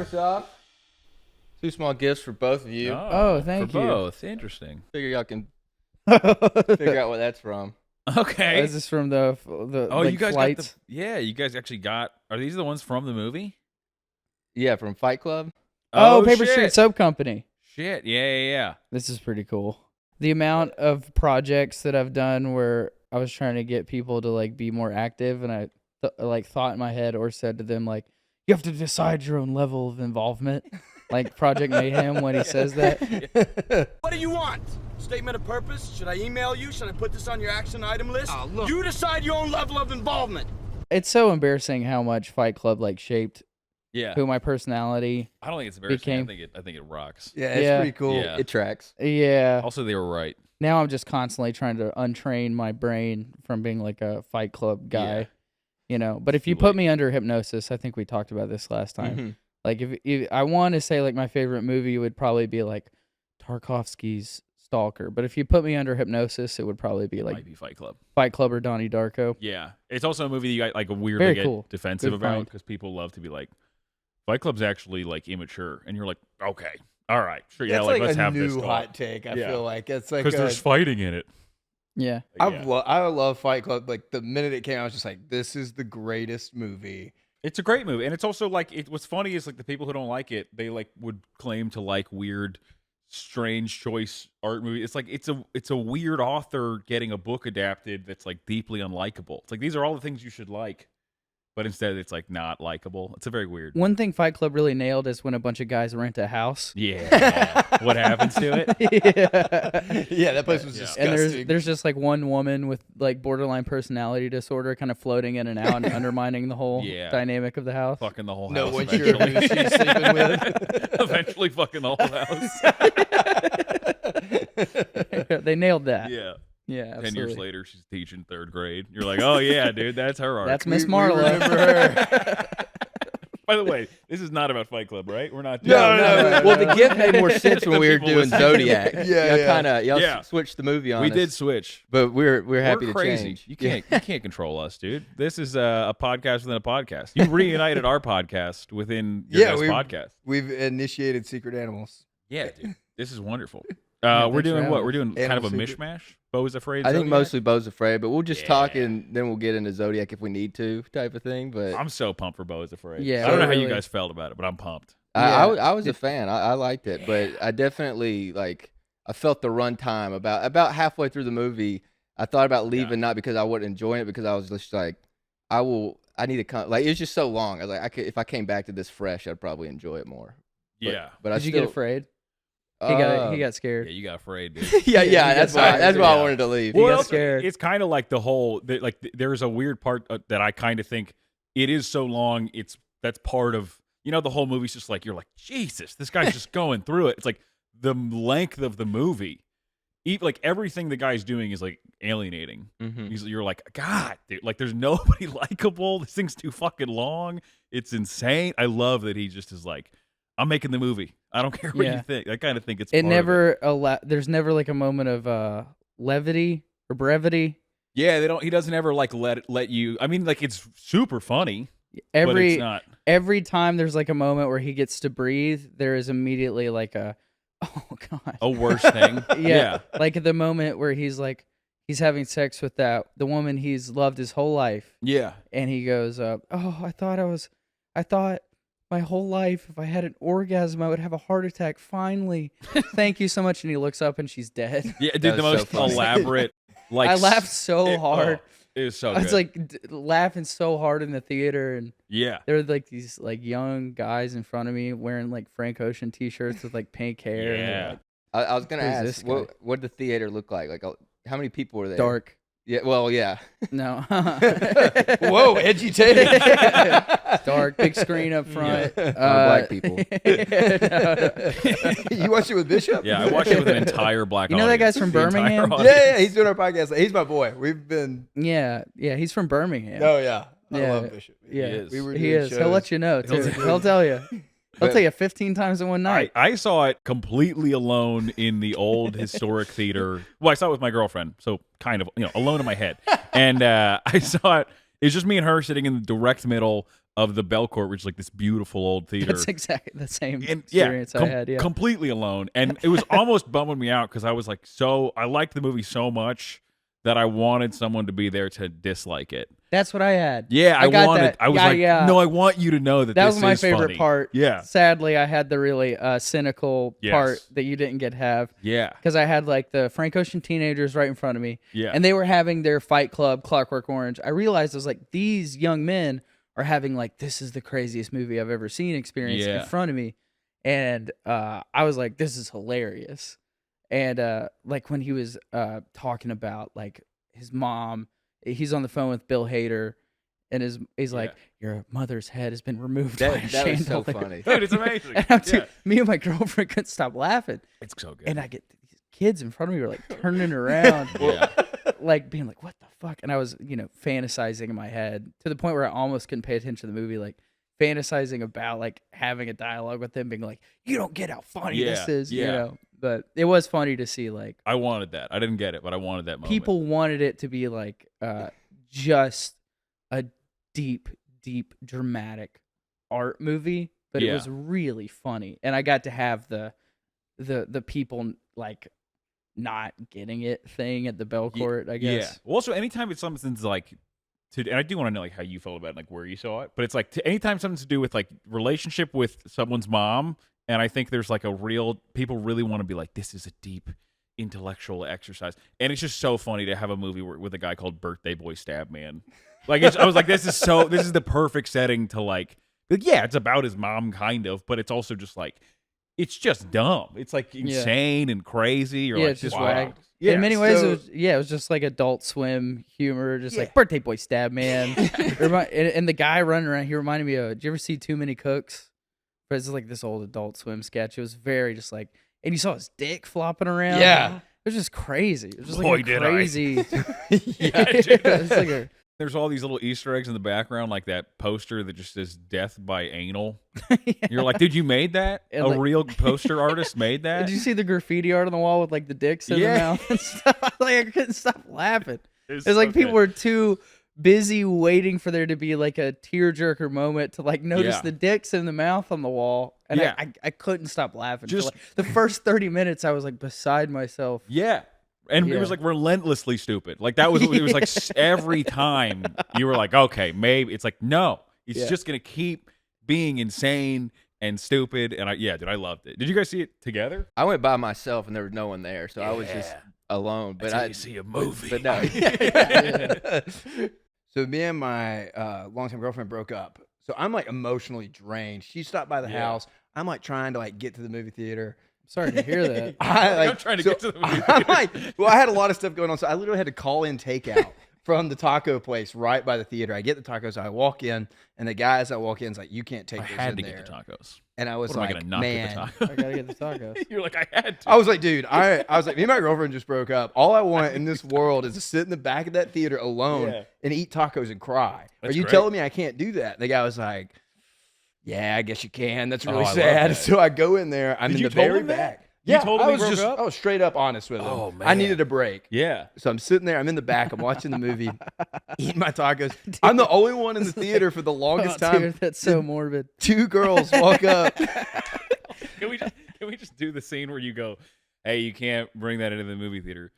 start us off. 2 small gifts for both of you. Oh, thank you. For both. Interesting. Figure y'all can figure out what that's from. Okay. Is this from the like, you guys flights? got you guys actually got. Are these the ones from the movie? Yeah, from Fight Club. Oh, Paper shit. Street Soap Company. Shit. Yeah. This is pretty cool. The amount of projects that I've done where I was trying to get people to like be more active, and I thought in my head or said to them like, you have to decide your own level of involvement. Like Project Mayhem when he says that. What do you want? Statement of purpose? Should I email you? Should I put this on your action item list? Look. You decide your own level of involvement. It's so embarrassing how much Fight Club like shaped who my personality I don't think it's embarrassing. became. I think it rocks. Yeah, it's pretty cool. Yeah. It tracks. Yeah. Also, they were right. Now I'm just constantly trying to untrain my brain from being like a Fight Club guy. Yeah. You know, but if you put me under hypnosis, I think we talked about this last time. Mm-hmm. Like if I want to say like my favorite movie would probably be like Tarkovsky's Stalker, but if you put me under hypnosis, it would probably be like Might be Fight Club. Fight Club or Donnie Darko. Yeah. It's also a movie that you got like a weirdly Very get cool. defensive Good about find. because people love to be like, Fight Club's actually like immature, and you're like, okay, all right, sure, yeah, That's like like let's a have new this talk. hot take. I feel like it's like Because there's fighting in it. Yeah. I love Fight Club. Like the minute it came out, I was just like, this is the greatest movie. It's a great movie, and it's also like what's funny is like the people who don't like it, they like would claim to like weird, strange choice art movie. It's like it's a weird author getting a book adapted that's like deeply unlikable. It's like these are all the things you should like, but instead it's like not likable. It's a very weird. One thing Fight Club really nailed is when a bunch of guys rent a house. Yeah. What happens to it? Yeah, that place was disgusting. And there's just like one woman with like borderline personality disorder kind of floating in and out and undermining the whole dynamic of the house. Fucking the whole no house. one sure who she's sleeping with. Eventually fucking the whole house. They nailed that. Yeah. Yeah, 10 absolutely. years later, she's teaching 3rd grade. You're like, oh yeah, dude, that's her arc. That's Miss Marlowe. remember her. By the way, this is not about Fight Club, right? We're not. No. Well, the gift made more sense when we were People doing listening. Zodiac. Y'all Yeah. switched the movie on We us, did switch. but we're happy We're to crazy. change. You can't control us, dude. This is a podcast within a podcast. You reunited our podcast within your guys' podcast. We've initiated Secret Animals. Yeah, dude. This is wonderful. Yeah, We're thanks doing for what? having We're doing kind of a Animal Secret. mishmash. Beau's Afraid. I think Zodiac? mostly Beau's Afraid, but we'll just talk Yeah. and then we'll get into Zodiac if we need to, type of thing. But I'm so pumped for Beau's Afraid. Yeah, I don't know how you really. guys felt about it, but I'm pumped. I was a fan. I liked it, but I definitely I felt the run time about halfway through the movie. I thought about leaving, not because I wasn't enjoying it, because I was just like, I need to come. Like, it was just so long. I was like, if I came back to this fresh, I'd probably enjoy it more. Yeah. But I Did you get afraid? He got scared. Yeah, you got afraid, dude. yeah. That's why I Yeah. wanted to leave. Well, Well, got also, scared. it's kind of like the whole there's a weird part that I kind of think it is so long. That's part of the whole movie's just like you're like Jesus, this guy's just going through it. It's like the length of the movie, like everything the guy's doing is like alienating. Mhm. You're like, God, dude, like there's nobody likable. This thing's too fucking long. It's insane. I love that he just is like, I'm making the movie. I don't care what you think. I kind of think it's It part never there's never like a moment of levity or brevity. Yeah, he doesn't ever like let you. I mean, like it's super funny. But it's not. Every time there's like a moment where he gets to breathe, there is immediately like a god. A worse thing. Yeah. Like the moment where he's like he's having sex with the woman he's loved his whole life. Yeah. And he goes, I thought my whole life if I had an orgasm I would have a heart attack. Finally. Thank you so much. And he looks up and she's dead. Yeah, dude, That the was most so funny. elaborate. Like I laughed so hard. It was so I good. was like laughing so hard in the theater, and yeah. there were like these like young guys in front of me wearing like Frank Ocean t-shirts with like pink hair. And, Yeah. like, I was gonna Who's this ask, guy? what did the theater look like? Like, how many people were there? dark. Yeah. Well, yeah. No. Whoa, edgy take. Dark, big screen up front. Black people. No. You watched it with Bishop? Yeah, I watched it with an entire black You know that audience. guy's from The entire Birmingham? audience. Yeah, he's doing our podcast. He's my boy. We've been. Yeah, he's from Birmingham. Oh yeah, I Yeah. love Bishop. yeah, is. We were he doing is. He'll let you know too. He'll tell you. He'll tell you 15 times in one night. I saw it completely alone in the old historic theater. Well, I saw it with my girlfriend, so kind of, alone in my head. And I saw it. It's just me and her sitting in the direct middle. of the Belcourt, which is like this beautiful old theater. That's exactly the same And experience I had. Yeah. completely alone, and it was almost bumming me out because I was like, I liked the movie so much that I wanted someone to be there to dislike it. That's what I had. Yeah, I got wanted. that. I was Yeah, like, yeah. no, I want you to know that That this was my is favorite funny. part. Yeah, Sadly, I had the really cynical Yes. part that you didn't get to have. yeah, Because I had like the Frank Ocean teenagers right in front of me. yeah. And they were having their Fight Club, Clockwork Orange. I realized I was like, these young men are having like, this is the craziest movie I've ever seen experience Yeah. in front of me. And I was like, this is hilarious. And like when he was talking about like his mom, he's on the phone with Bill Hader. And he's like, your mother's head has been removed by a That was so chandelier. funny. Dude, it's amazing. And me and my girlfriend couldn't stop laughing. It's so good. And I get these kids in front of me were like turning around, Yeah. like being like, what the fuck? And I was, fantasizing in my head to the point where I almost couldn't pay attention to the movie, like fantasizing about like having a dialogue with them, being like, you don't get how funny this is, But it was funny to see like I wanted that. I didn't get it, but I wanted that moment. people wanted it to be like just a deep, dramatic art movie, but it Yeah. was really funny, and I got to have the people like not getting it thing at the Belcourt, I guess. Yeah. Well, also, anytime it's something's like, and I do want to know like how you felt about it, like where you saw it, but it's like anytime something's to do with like relationship with someone's mom, and I think there's like people really want to be like, this is a deep intellectual exercise, and it's just so funny to have a movie with a guy called Birthday Boy Stab Man. Like I was like, this is the perfect setting to like, yeah, it's about his mom kind of, but it's also just like, it's just dumb. It's like insane and crazy. You're like, it's just wow. wag. Yeah, in many ways, so- it was just like Adult Swim humor, just like Birthday Boy Stab Man. and the guy running around, he reminded me of, did you ever see Too Many Cooks? But it's like this old Adult Swim sketch. It was very just like, and you saw his dick flopping around. Yeah. It was just crazy. It was just Boy, like a did I. crazy. Yeah, It's like a, There's all these little Easter eggs in the background, like that poster that just says "Death by Anal." You're like, dude, you made that? And A like- real poster artist made that? did you see the graffiti art on the wall with like the dicks in the Yeah. mouth and stuff? Like I couldn't stop laughing. It's It's like so people good. were too busy waiting for there to be like a tearjerker moment to like notice Yeah. the dicks in the mouth on the wall, and Yeah. I couldn't stop laughing. Just- For like, the first 30 minutes, I was like beside myself. Yeah. And it was Yeah. like relentlessly stupid. Like that was it was like every time you were like, okay, maybe it's like no, it's Yeah. just gonna keep being insane and stupid. And dude, I loved it. Did you guys see it together? I went by myself and there was no one there, so I was just alone. But I see a movie. But no. So me and my longtime girlfriend broke up. So I'm like emotionally drained. She stopped by the Yeah. house. I'm like trying to like get to the movie theater. Sorry to hear that. I'm trying to get to the movie I'm like, well, I had a lot of stuff going on, so I literally had to call in takeout from the taco place right by the theater. I get the tacos, I walk in, and the guy as I walk in is like, "You can't take I those had in to there." get the tacos. And I was What am I like, gonna not man. get the I tacos? gotta get the tacos. You're like, I had to. I was like, dude, I was like, me and my girlfriend just broke up. All I want in this world is to sit in the back of that theater alone Yeah. and eat tacos and cry. That's Are you great. telling me I can't do that? And the guy was like, yeah, I guess you can. That's really I love sad. that. So I go in there. I'm Did in you the told very him that? back. You Yeah, told him I you was broke up? I was straight up honest with him. Oh, I man. needed a break. Yeah. So I'm sitting there. I'm in the back. I'm watching the movie, eating my tacos. I'm the only one in the theater for the longest Oh, time. dude, that's so morbid. Two girls walk up. Can we just do the scene where you go, hey, you can't bring that into the movie theater?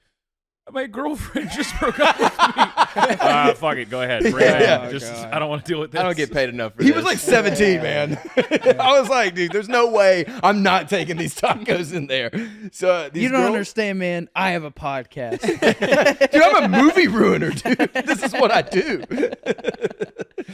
My girlfriend just broke up with me. Fuck it, go ahead. Bring it Yeah. in. Oh, Just God. I don't want to deal with this. I don't get paid enough for He this. was like 17, man. I was like, dude, there's no way I'm not taking these tacos in there. So these You don't girls, understand, man. I have a podcast. dude. I'm a movie ruiner, dude. This is what I do.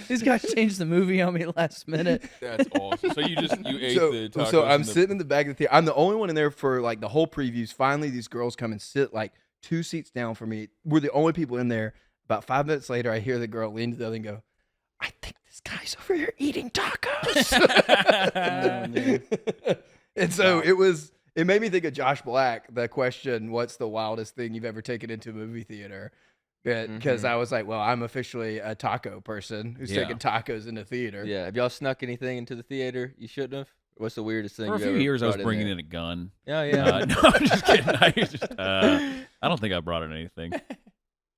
These guys changed the movie on me last minute. That's awesome. So you ate the tacos. So I'm and the- sitting in the back of the theater. I'm the only one in there for like the whole previews. Finally, these girls come and sit like 2 seats down from me. We're the only people in there. About 5 minutes later, I hear the girl lean to the other and go, I think this guy's over here eating tacos. And so it made me think of Josh Black, the question, what's the wildest thing you've ever taken into a movie theater? Because I was like, well, I'm officially a taco person who's Yeah. taking tacos into theater. Yeah. Have y'all snuck anything into the theater you shouldn't have? What's the weirdest thing For a you few ever years, I was brought bringing there? in a gun. Yeah, yeah. No, I'm just kidding. I don't think I brought in anything.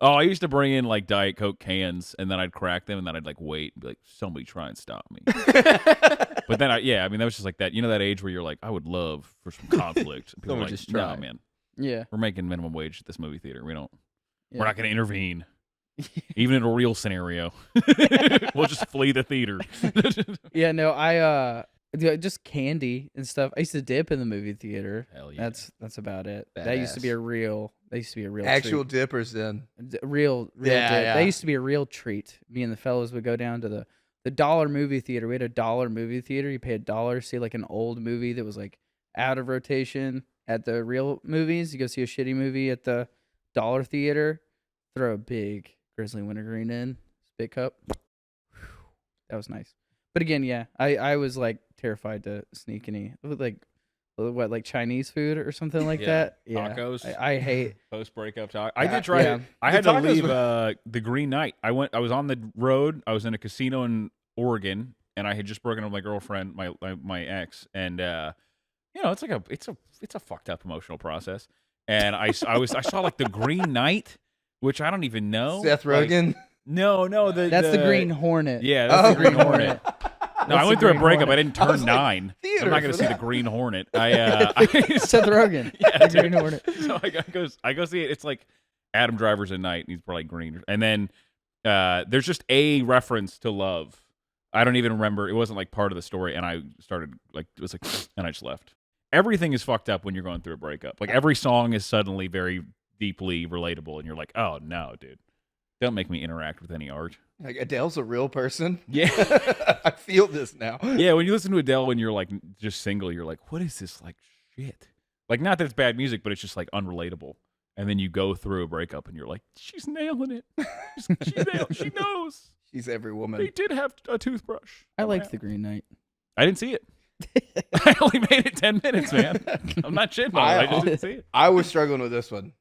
Oh, I used to bring in like Diet Coke cans, and then I'd crack them, and then I'd like wait and be like, somebody try and stop me. But then, that was just like that. You know that age where you're like, I would love for some conflict. And people are Someone like, just no, try. man, Yeah. we're making minimum wage at this movie theater. We're not Yeah. going to intervene, even in a real scenario. We'll just flee the theater. Yeah, no, just candy and stuff. I used to dip in the movie theater. Hell yeah. That's about it. That used to be a real. Actual treat. dippers then. Real Yeah, dip. yeah. That used to be a real treat. Me and the fellas would go down to the dollar movie theater. We had a dollar movie theater. You pay $1, see like an old movie that was like out of rotation at the real movies. You go see a shitty movie at the dollar theater. Throw a big Grizzly Wintergreen in spit cup. That was nice. But again, yeah, I was like terrified to sneak any like Chinese food or something like that. Yeah, Tacos. I hate. Post breakup talk. I did try. Yeah. I had The to tacos leave were- the Green Knight. I was on the road. I was in a casino in Oregon, and I had just broken up with my girlfriend, my ex, and it's like it's a fucked up emotional process. And I saw like the Green Knight, which I don't even know. Seth Rogen. No, That's the Green Hornet. Yeah, that's the Green Green Hornet. No, I That's went the through a Green breakup. Hornet. I didn't I turn was like, 9. theater I'm not going for to see the that. Green Hornet. Seth Rogen. Yeah, the Green Hornet. So I go see it. It's like Adam Driver's at night, and he's probably green. And then there's just a reference to love. I don't even remember. It wasn't like part of the story. And I started like, it was like, and I just left. Everything is fucked up when you're going through a breakup. Like every song is suddenly very deeply relatable, and you're like, oh no, dude, don't make me interact with any art. Like Adele's a real person. Yeah. I feel this now. Yeah, when you listen to Adele when you're like just single, you're like, what is this like shit? Like, not that it's bad music, but it's just like unrelatable. And then you go through a breakup and you're like, she's nailing it. She knows. She's every They woman. did have a toothbrush. I liked the Green Knight. I didn't see it. I only made it 10 minutes, man. I'm not shitting on it. I just didn't see it. I was struggling with this one.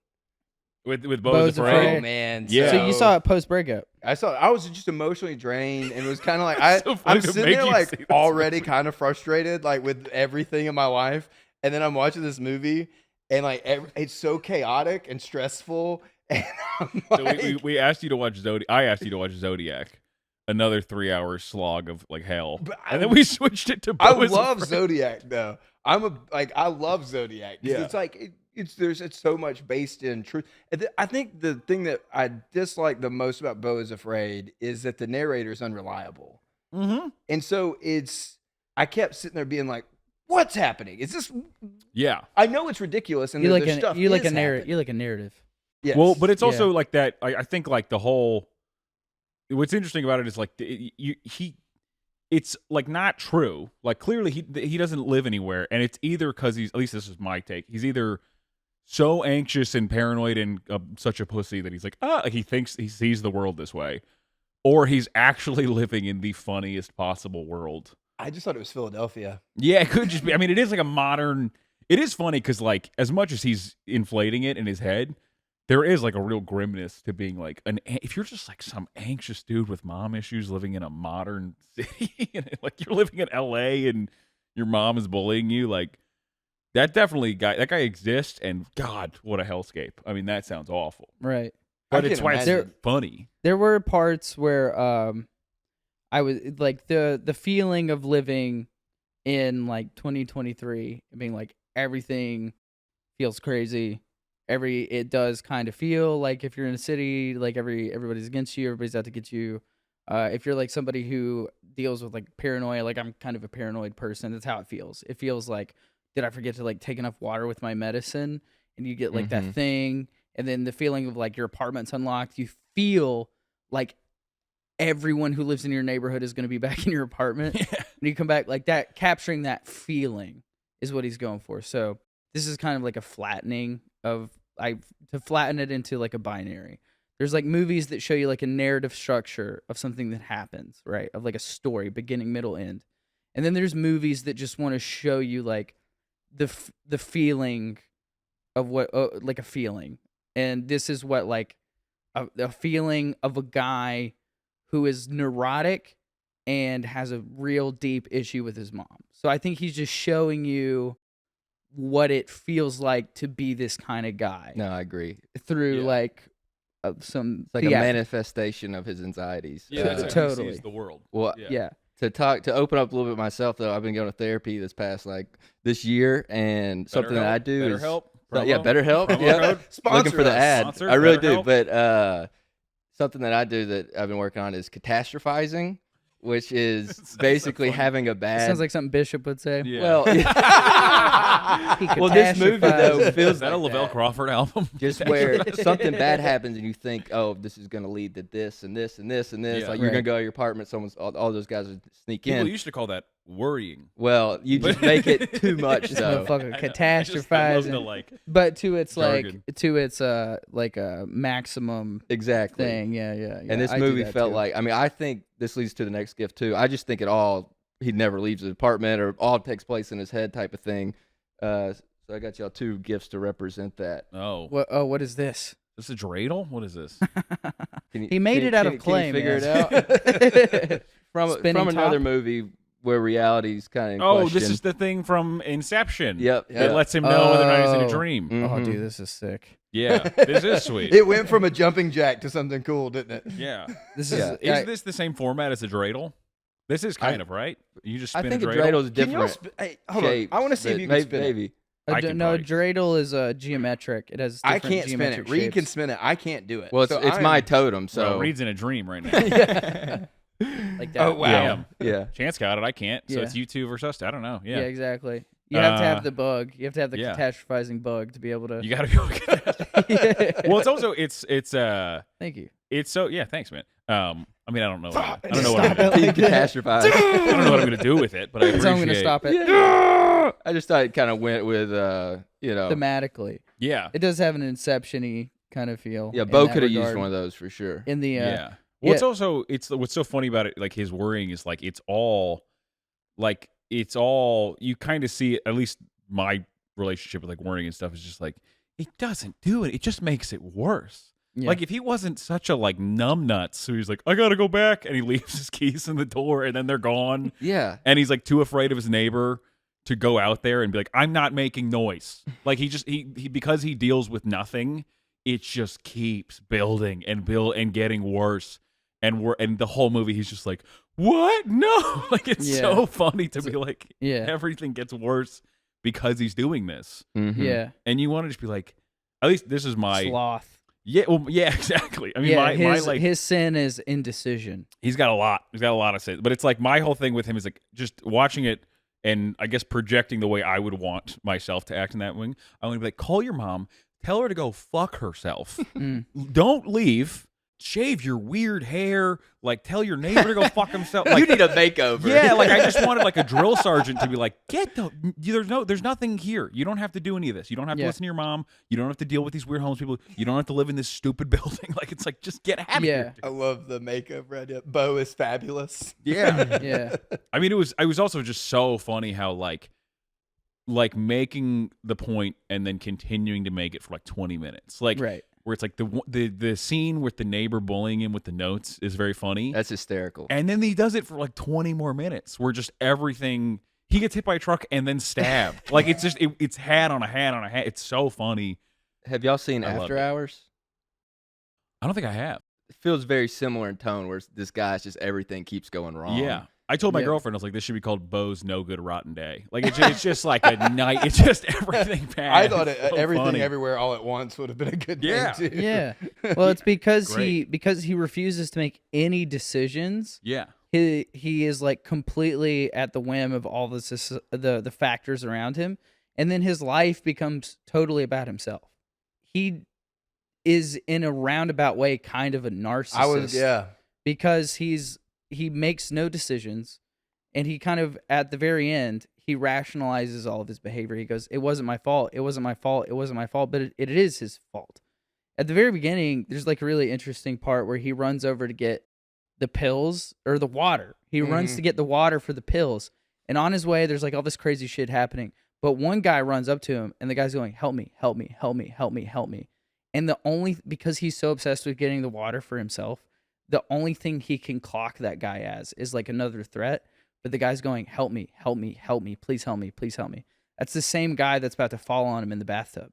With Beau's Beau's Afraid. Afraid. Oh man. Yeah. So you saw it post breakup. I was just emotionally drained, and it was kind of like So funny I'm to sitting make there you like see this already kind of frustrated, like with everything in my life, and then I'm watching this movie, and like it's so chaotic and stressful, and I'm So like, we asked you to watch Zodiac. I asked you to watch Zodiac. Another 3-hour slog of like hell. But And then we switched it to I Beau's love Afraid. Zodiac though. I love Zodiac. 'Cause Yeah. It's like it's so much based in truth. And I think the thing that I dislike the most about Beau is Afraid is that the narrator is unreliable. Mm-hmm. And so I kept sitting there being like, what's happening? Is this, Yeah. I know it's ridiculous and You like there's stuff you like a is narrative. happening. You like a narrative. Yes. Well, but it's Yeah. also like that. I think like the whole. What's interesting about it is like it's like not true. Like clearly he doesn't live anywhere, and it's either because he's, at least this is my take, he's either so anxious and paranoid and such a pussy that he's like like he thinks he sees the world this way, or he's actually living in the funniest possible world. I just thought it was Philadelphia. Yeah, it could just be. I mean, it is like a modern. It is funny because like as much as he's inflating it in his head, there is like a real grimness to being like if you're just like some anxious dude with mom issues living in a modern city, and like you're living in LA and your mom is bullying you, like that guy exists, and God, what a hellscape. I mean, that sounds awful. Right. But I it's can why it's imagine. funny. There were parts where I was like the feeling of living in like 2023 and being like everything feels crazy. It does kind of feel like if you're in a city, like everybody's against you, everybody's out to get you. If you're like somebody who deals with like paranoia, like I'm kind of a paranoid person, that's how it feels. It feels like, did I forget to like take enough water with my medicine? And you get like that thing, and then the feeling of like your apartment's unlocked. You feel like everyone who lives in your neighborhood is going to be back in your apartment. Yeah. And you come back like that, capturing that feeling is what he's going for. So this is kind of like a flattening of to flatten it into like a binary. There's like movies that show you like a narrative structure of something that happens, right? Of like a story, beginning, middle, end. And then there's movies that just want to show you like the feeling of what like a feeling. And this is what like a feeling of a guy who is neurotic and has a real deep issue with his mom. So I think he's just showing you what it feels like to be this kind of guy No, I agree. through Yeah. like some It's like a theatrics. manifestation of his anxieties. Yeah, that's how he Totally. sees the world. Well, Yeah. to open up a little bit myself though, I've been going to therapy this year, and something that I do is BetterHelp. BetterHelp. Promo Yeah, code? looking for the ad. Sponsor, I really do, BetterHelp. but something that I do that I've been working on is catastrophizing, which is Sounds basically so funny. having a It bad. sounds like something Bishop would say. Yeah. Well, He well, this movie though catastrophizes. feels Is that a like Lavelle that. Crawford album? Just where something bad happens and you think, oh, this is going to lead to this and this and this and this. Yeah. Like you're Right. going to go to your apartment, all those guys would sneak People in. used to call that worrying. Well, you just make it too much This though. motherfucker I love the, catastrophizing. like, But to its jargon. like a maximum Exactly. thing. Yeah. And this I do movie that felt too. like, I mean, I think this leads to the next gift too. I just think he never leaves the apartment or all takes place in his head type of thing. So I got y'all 2 gifts to represent that. oh, What is this? this is a dreidel? What is this? He made it out of clay, Can you figure man. it out? from Spinning another top? movie where reality's kind of in Oh, question. this is the thing from Inception. Yep. That lets him know whether or not he's in a Oh. dream. Oh, Mhm. dude, this is sick. Yeah, this is sweet. It went from a jumping jack to something cool, didn't it? Yeah. This Yeah. Is this the same format as a dreidel? This is kind of, right? You just I spin think a a dreidel. dreidel is Can y'all different. hey, hold on. shapes, I want to see if but you can spin it. maybe. I can No, probably- dreidel is geometric. It has I different can't spin it. geometric Reed can shapes. spin it. I can't do it. Well, it's So my I'm- totem, So so Reed's in a dream right now. Like that. Oh, wow. Damn. yeah. Chance got it. I can't. So Yeah. it's you 2 versus us. I don't know. Yeah, Yeah. exactly. You have to Uh, have the bug. You have to have the yeah. catastrophizing bug to be able to. You got to be okay with that. Yeah. Well, it's also it's Thank you. it's so yeah. Thanks, man. I mean, I don't know. Stop I it. don't know what I'm Stop gonna, it. You like that. catastrophize. I don't know what I'm gonna do with it, but I So I'm appreciate. gonna stop it. I just thought it kind of went with, Thematically, Yeah. it does have an Inception-y kind of feel. yeah. in Beau that could have used regard. one of those for sure. In the Yeah. Well, it's also what's so funny about it. Like his worrying is like it's all you kind of see. At least my relationship with like worrying and stuff is just like it doesn't do it. It just makes it worse. Yeah. Like if he wasn't such a like numbnuts, so he's like, I gotta go back, and he leaves his keys in the door, and then they're gone, Yeah. and he's like too afraid of his neighbor to go out there and be like, I'm not making noise. Like he because he deals with nothing, it just keeps building and getting worse, and the whole movie he's just like, what? No, like it's Yeah. so funny to be like, Yeah. everything gets worse because he's doing this, Mhm. Yeah. and you want to just be like, at least this is my. Sloth. Yeah, well, yeah, exactly. I mean, Yeah. my like, his sin is indecision. he's got a lot. He's got a lot of say. But it's like my whole thing with him is like just watching it and I guess projecting the way I would want myself to act in that wing. I want to be like, call your mom, tell her to go fuck herself. Mm. Don't leave. Shave your weird hair. Like, tell your neighbor to go fuck himself. Like, You need a makeover. yeah, like I just wanted like a drill sergeant to be like, there's nothing here. You don't have to do any of this. You don't have to Yeah. listen to your mom. You don't have to deal with these weird homeless people. You don't have to live in this stupid building. Like it's like just get out of Yeah. here. I love the makeover idea. Beau is fabulous. Yeah. Yeah. I mean, it was also just so funny how like making the point and then continuing to make it for like 20 minutes. Like Right. where it's like the scene with the neighbor bullying him with the notes is very funny. That's hysterical. And then he does it for like 20 more minutes where just everything he gets hit by a truck and then stabbed. Like it's just it's hat on a hat on a hat. It's so funny. Have y'all seen I loved After it. Hours? I don't think I have. It feels very similar in tone, where this guy's just everything keeps going wrong. Yeah. I told my Yeah. girlfriend, I was like, this should be called Beau's No Good Rotten Day. Like it's just like a night. It's just everything bad. I thought It's so everything funny. everywhere all at once would have been a good Yeah. thing too. Yeah. Well, it's because Great. he refuses to make any decisions. Yeah. He is like completely at the whim of all the factors around him, and then his life becomes totally about himself. He is in a roundabout way kind of a narcissist. Because he makes no decisions, and he kind of at the very end he rationalizes all of his behavior. He goes, "It wasn't my fault. It wasn't my fault. It wasn't my fault." But it is his fault. At the very beginning, there's like a really interesting part where he runs over to get the pills or the water. He runs to get the water for the pills, and on his way, there's like all this crazy shit happening. But one guy runs up to him, and the guy's going, "Help me! Help me! Help me! Help me! Help me!" And because he's so obsessed with getting the water for himself, the only thing he can clock that guy as is like another threat. But the guy's going, "Help me, help me, help me, please help me, please help me." That's the same guy that's about to fall on him in the bathtub.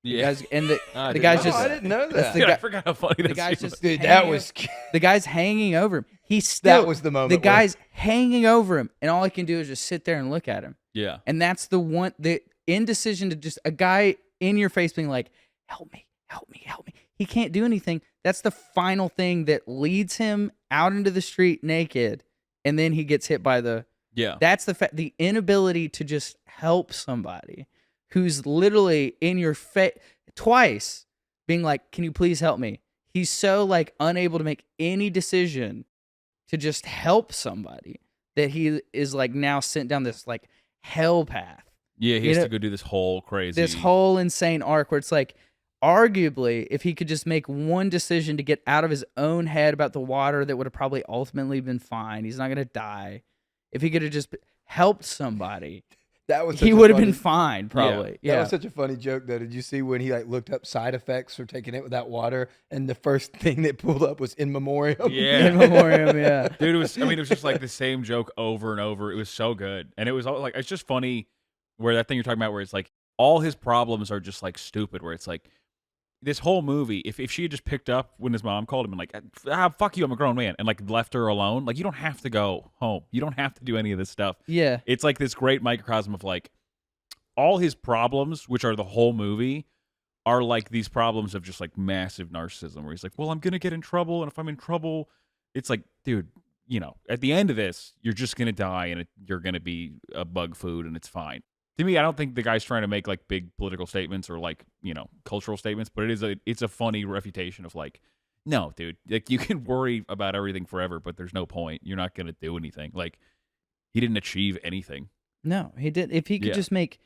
Yeah. The guy's just. I didn't know that's that. the Dude, guy- I forgot how funny the that guy's scene just Dude, that hanging- was the guy's hanging over him. He's still. that was the moment. The where- guy's hanging over him, and all he can do is just sit there and look at him. Yeah. And that's the indecision to just a guy in your face being like, help me, help me, help me. He can't do anything. That's the final thing that leads him out into the street naked, and then he gets hit by the. Yeah. That's the inability to just help somebody who's literally in your face twice, being like, "Can you please help me?" He's so like unable to make any decision to just help somebody that he is like now sent down this like hell path. Yeah, he You has know, to go do this whole crazy. This whole insane arc where it's like, arguably, if he could just make one decision to get out of his own head about the water, that would have probably ultimately been fine. He's not going to die. If he could have just helped somebody, that was he such a would have funny- been fine, probably. That Yeah. was such a funny joke, though. Did you see when he like looked up side effects for taking it without water, and the first thing that pulled up was in memoriam? Yeah. In memoriam, yeah. Dude, it was just like the same joke over and over. It was so good. And it was all like, it's just funny where that thing you're talking about where it's like all his problems are just like stupid, where it's like this whole movie, if she had just picked up when his mom called him and like, fuck you, I'm a grown man, and like left her alone, like you don't have to go home. You don't have to do any of this stuff. Yeah. It's like this great microcosm of like all his problems, which are the whole movie, are like these problems of just like massive narcissism where he's like, well, I'm going to get in trouble. And if I'm in trouble, it's like, dude, you know, at the end of this, you're just going to die and you're going to be a bug food and it's fine. To me, I don't think the guy's trying to make like big political statements or like, you know, cultural statements, but it's a funny refutation of like, no, dude, like you can worry about everything forever, but there's no point. You're not going to do anything. Like he didn't achieve anything. No, he did. If he could Yeah. just make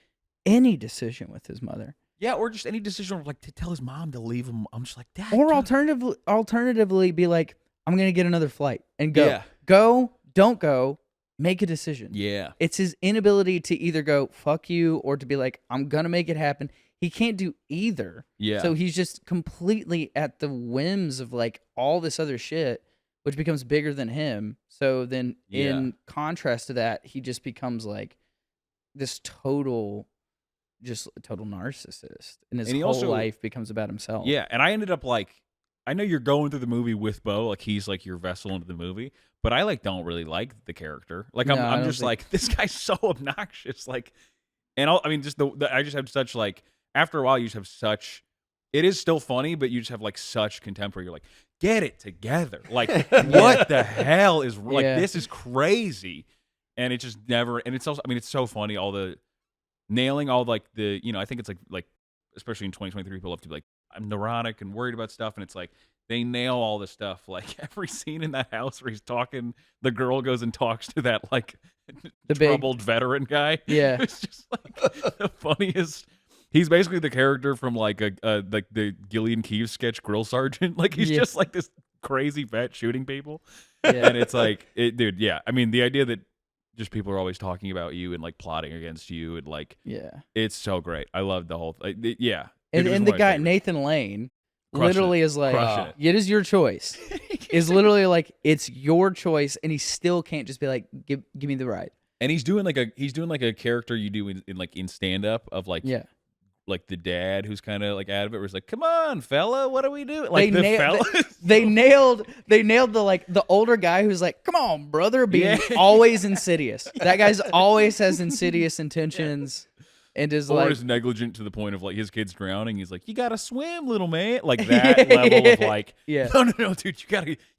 any decision with his mother, Yeah, or just any decision like to tell his mom to leave him. I'm just like, Dad. or dude." alternatively, be like, I'm gonna get another flight and go, Yeah. go, don't go, make a decision. Yeah. It's his inability to either go fuck you or to be like, I'm gonna make it happen. He can't do either. Yeah. So he's just completely at the whims of like all this other shit, which becomes bigger than him. So then in contrast to that, he just becomes like this total narcissist. And his And he whole also- life becomes about himself. Yeah, and I ended up like, I know you're going through the movie with Beau, like he's like your vessel into the movie, but I like don't really like the character. Like No, I I'm don't just think- like this guy's so obnoxious. Like, and I mean, just I just have such like after a while you just have such. It is still funny, but you just have like such contempt where you're like, get it together. Like, what the hell is like Yeah. this is crazy, and it just never. And it's also, I mean, it's so funny all the nailing all like the I think it's like especially in 2023 people have to be like, I'm neurotic and worried about stuff, and it's like they nail all this stuff. Like every scene in that house where he's talking, the girl goes and talks to that like The big- troubled veteran guy. Yeah. It's just like the funniest. He's basically the character from like like the Gillian Keefe sketch Grill Sergeant. Like he's Yeah. just like this crazy vet shooting people. Yeah. And it's like, dude, yeah. I mean, the idea that just people are always talking about you and like plotting against you and like Yeah. it's so great. I love the whole yeah. And, It was and one the of my guy, favorites. Nathan Lane, Crushing literally it. is like, Crushing it. it is your choice. Is literally like, it's your choice. And he still can't just be like, give me the ride. And he's doing like a character you do in stand up of like Yeah. like the dad who's kind of like out of it, where it's like, come on, fella, what do we do? Like They the nailed- fella. They nailed the like the older guy who's like, come on, brother, being Yeah. always insidious. That guy's always has insidious intentions and is Or like, is negligent to the point of like his kid's drowning. He's like, you gotta swim, little man. Like that level of like, yeah. no, dude,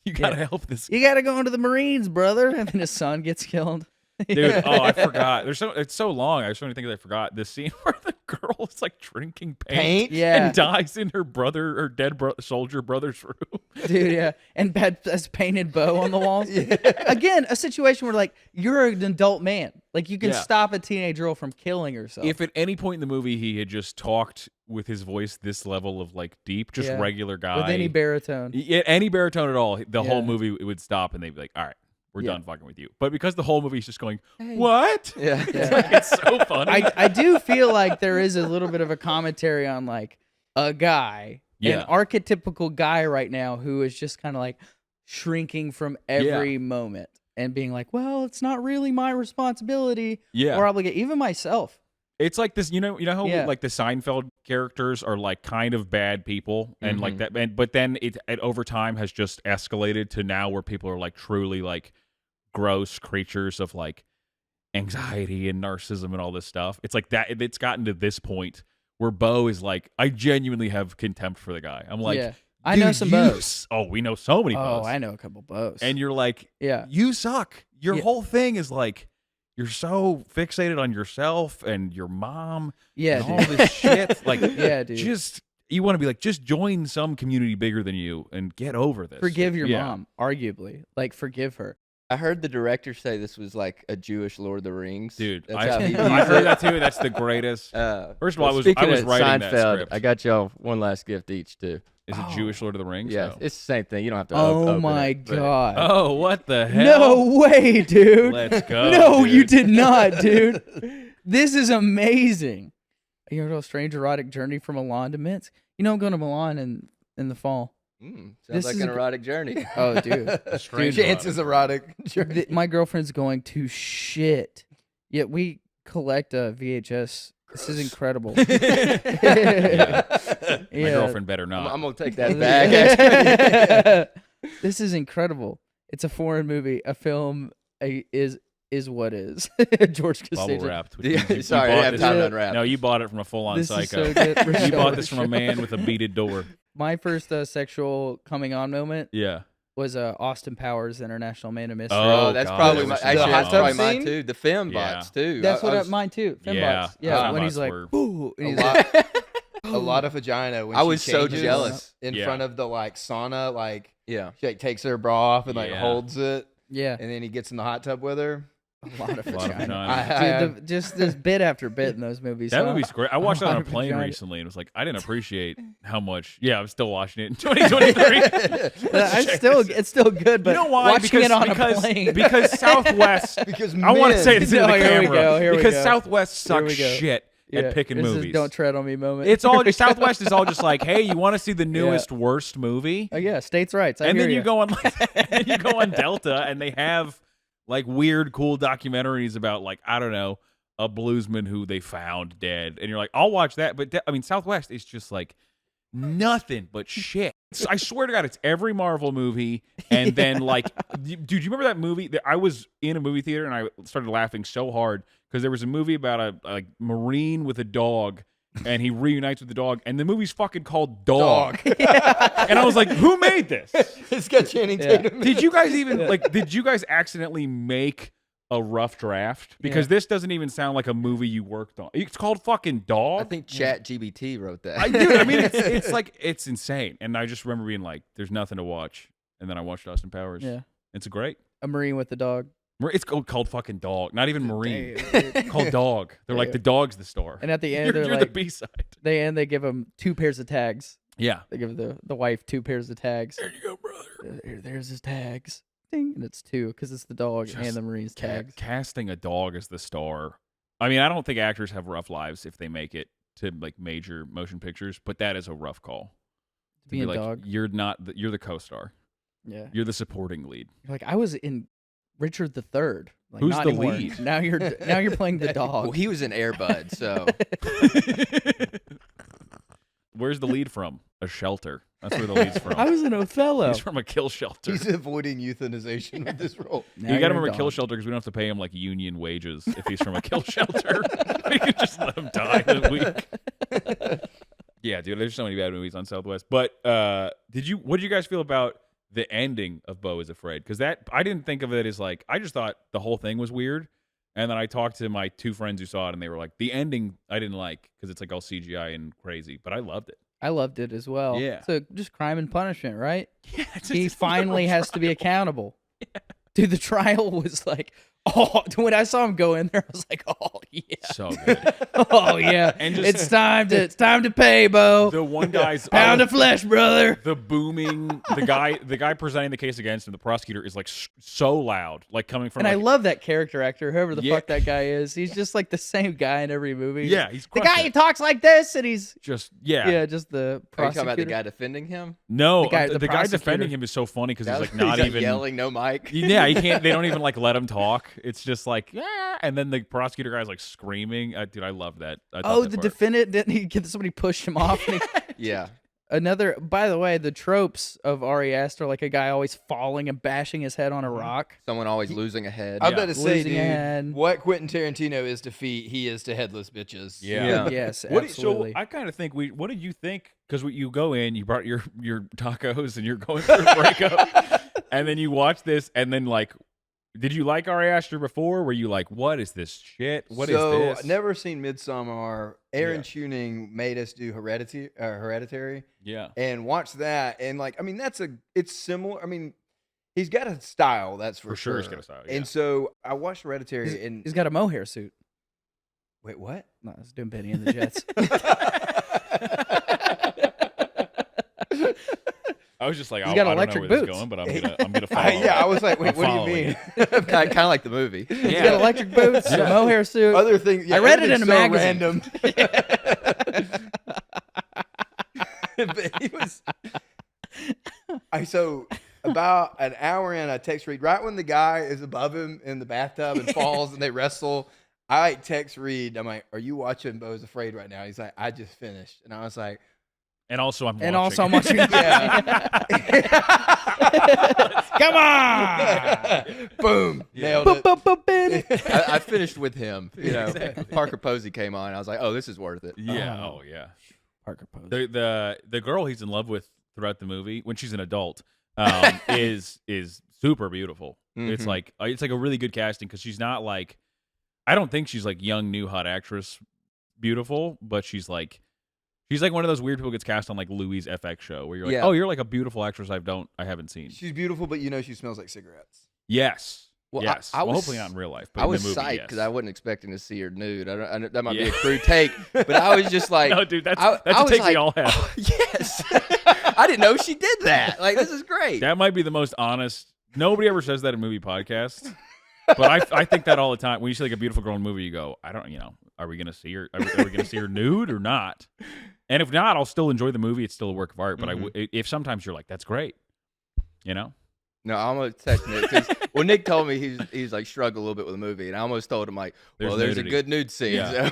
you gotta help this You gotta go into the Marines, brother. And then his son gets killed. dude. Oh, I forgot. It's so long. I was trying to think I forgot the scene where the girl is like drinking paint, Yeah. and dies in her dead soldier brother's room. Dude, yeah. And has painted Beau on the walls. Again, a situation where like you're an adult man. Like you can Yeah. stop a teenage girl from killing herself. If at any point in the movie he had just talked with his voice this level of like deep, just Yeah. regular guy with any baritone. any baritone at all, the whole Yeah. movie it would stop and they'd be like, all right, we're Yeah. done fucking with you. But because the whole movie is just going, Hey. what? Yeah. It's like it's so funny. I do feel like there is a little bit of a commentary on like a guy, Yeah. an archetypical guy right now who is just kind of like shrinking from every moment and being like, well, it's not really my responsibility Yeah. or obligate. Even myself, It's like this, you know how Yeah. like the Seinfeld characters are like kind of bad people and like that, but then it over time has just escalated to now where people are like truly like gross creatures of like anxiety and narcissism and all this stuff. It's like that. It's gotten to this point where Beau is like, I genuinely have contempt for the guy. I'm like, Yeah. I know some Beaus. Oh, we know so many Beaus. Oh, I know a couple Beaus. And you're like, yeah, you suck. Your Yeah. whole thing is like, you're so fixated on yourself and your mom. yeah, and all dude. this shit. Like, Yeah, dude. just you want to be like, just join some community bigger than you and get over this. Forgive your Yeah. mom, arguably. Like, forgive her. I heard the director say this was like a Jewish Lord of the Rings. Dude, That's I how he heard views it. that too. That's the greatest. First of all, well, I speaking was of writing that Seinfeld, script. I got y'all one last gift each too. Is it Jewish Lord of the Rings? Yeah, No. it's the same thing. You don't have to. Oh open my it, but- god. Oh, what the hell? No way, dude. Let's go. No, dude. you did not, dude. This is amazing. You know, a strange erotic journey from Milan to Minsk. You know, I'm going to Milan in the fall. Sounds This like is an a- erotic journey. Oh, dude. Strange Chances erotic. My girlfriend's going to shit. Yet we collect a VHS. This is incredible. Yeah. My Yeah. girlfriend better not. I'm gonna take that back. Actually. This is incredible. It's a foreign movie. A film is what is. George Bubble Costanza. wrapped. Yeah, sorry, I bought didn't have this time from- to unwrap. No, you bought it from a full-on This is psycho. so good. You Rochelle, bought this from a Rochelle. man with a beaded door. My first sexual coming on moment Yeah. was Austin Powers International Man of Mystery. Oh, Oh, that's God, probably that my, was actually so that's hot probably tub mine scene? too. The fem Yeah. bots too. That's I what was- mine too. Fembots. Yeah, Yeah, when fembots he's like, were- boo, and A he's lot, like, a lot of vagina. When I she was so changes jealous. in Yeah. front of the like sauna. Like Yeah. she like takes her bra off and like Yeah. holds it, yeah, and then he gets in the hot tub with her. a lot of A lot of vagina. vagina. Dude, just this bit after bit in those movies. That huh? movie's great. I watched that on a lot of plane vagina. recently and was like, I didn't appreciate how much. Yeah, I'm still watching it in 2023. It's still good, but You know why? watching it on a plane. Because Southwest. Because I want to men- say this into No, the here we camera. go, here we because go. Southwest Here we sucks go. shit Yeah, at picking this is movies. don't tread on me moment. It's all Here we go. Southwest is all just like, hey, you want to see the newest worst movie? Oh yeah, states' rights. I And hear then you ya. go on and then you go on Delta and they have like weird cool documentaries about like I don't know a bluesman who they found dead and you're like I'll watch that but I mean Southwest is just like nothing but shit. I swear to God it's every Marvel movie and then like dude you remember that movie that I was in a movie theater and I started laughing so hard because there was a movie about a like Marine with a dog and he reunites with the dog and the movie's fucking called Dog. And I was like who made this? It's got Channing Yeah. Tatum. Did you guys even like? Did you guys accidentally make a rough draft? Because this doesn't even sound like a movie you worked on. It's called fucking Dog. I think ChatGPT wrote that. I do. I mean, it's like it's insane. And I just remember being like, "There's nothing to watch." And then I watched Austin Powers. Yeah, It's great. a Marine with the dog. It's called fucking Dog. Not even Marine. Damn. It's called Dog. They're like the dog's the star. And at the end, you're they're the like, B side. they give him 2 pairs of tags. Yeah. They give the wife 2 pairs of tags. There you go, brother. There's his tags. Ding, and it's 2 because it's the dog Just and the Marine's tags. Casting a dog as the star. I mean, I don't think actors have rough lives if they make it to like major motion pictures, but that is a rough call. To be Being like, dog. you're not. You're the co-star. Yeah. You're the supporting lead. Like I was in Richard III. Like, Who's not the anymore. lead? Now you're playing the dog. Well, he was an Air Bud, so Where's the lead from? A shelter. That's where the lead's from. I was in Othello. He's from a kill shelter. He's avoiding euthanization with this role. Now You got you're him from a kill dog. shelter because we don't have to pay him like union wages if he's from a kill shelter. We could just let him die in a week. Yeah, dude, there's so many bad movies on Southwest. But what did you guys feel about the ending of Beau is Afraid? Because that I didn't think of it as like I just thought the whole thing was weird. And then I talked to my 2 friends who saw it, and they were like, the ending I didn't like because it's like all CGI and crazy, but I loved it. I loved it as well. Yeah. So just crime and punishment, right? Yeah, He finally has to be accountable. Dude, the trial was like, oh, when I saw him go in there, I was like, oh yeah, so good. oh yeah, And just- it's time to pay, Beau. The one guy's Pound of flesh, brother. the booming the guy presenting the case against him, the prosecutor is like so loud, like coming from And I like, love that character actor, whoever the Yeah. fuck that guy is. He's just like the same guy in every movie. yeah, he's the crushing guy who it. talks like this, and he's Just just the are you prosecutor. talking about the guy defending him? No, The guy- the the guy defending prosecutor. him is so funny because he's That like was- not he's, even yelling, no mic. Yeah, he can't. They don't even like let him talk. It's just like, yeah. And then the prosecutor guy's like like screaming. Dude, I love that. I thought Oh, that the part. defendant didn't he get somebody pushed him off? And Yeah. another, by the way, the tropes of Ari Aster, like a guy always falling and bashing his head on a rock. Someone always losing a head. I'm about to say, Losing a hand. dude, what Quentin Tarantino is to feet, he is to headless bitches. Yeah. Yes, So absolutely. I kind of think what did you think? Because you go in, you brought your tacos, and you're going through a breakup, and then you watch this, and then like, did you like Ari Aster before? Were you like, what is this shit? What is this? Never seen Midsommar. Aaron Yeah. Tuning made us do Hereditary, Yeah. and watch that, and like, I mean, it's similar. I mean, he's got a style, that's for sure he's got a style, yeah. And so I watched Hereditary, and He's got a mohair suit. wait, what? No, it's doing Benny and the Jets. I was just like, He's I got don't know electric where this is boots. going, but I'm gonna follow. Yeah, I was like, wait, I'm what do you following mean? Kind of like the movie. He's got electric boots, a mohair suit. Other things. Yeah, I read it in a everything's so magazine. Random. But he was. So about an hour in, I text Reed right when the guy is above him in the bathtub and falls and they wrestle. I text Reed. I'm like, "Are you watching Beau's Afraid right now?" He's like, "I just finished," and I was like, And also, I'm I'm watching. "Yeah." Come on! Boom, nailed Boop, it. boop, boop, Benny. I finished with him. You know, Parker Posey came on. I was like, oh, this is worth it. Yeah. Oh yeah. Parker Posey. The girl he's in love with throughout the movie, when she's an adult, is super beautiful. It's Mhm. like a really good casting because she's not like, I don't think she's like young new hot actress beautiful, but she's like one of those weird people gets cast on like Louis' FX show where you're like, Yeah. oh, you're like a beautiful actress I haven't seen. She's beautiful, but you know she smells like cigarettes. Yes. Well, yes. I was- hopefully not in real life, but I in was the movie, psyched yes. because I wasn't expecting to see her nude. That might be Yeah. a crude take, but I was just like, no, dude, that's I a was take we like, all have. oh, yes. I didn't know she did that. Like, this is great. That might be the most honest. Nobody ever says that in movie podcasts, but I think that all the time. When you see like a beautiful girl in a movie, you go, I don't, are we gonna see her? Are we gonna see her nude or not? And if not, I'll still enjoy the movie. It's still a work of art. But if sometimes you're like, that's great, No, I almost texted Nick because Nick told me he's like struggled a little bit with the movie, and I almost told him like, well, there's nudity. a good nude scene. Yeah.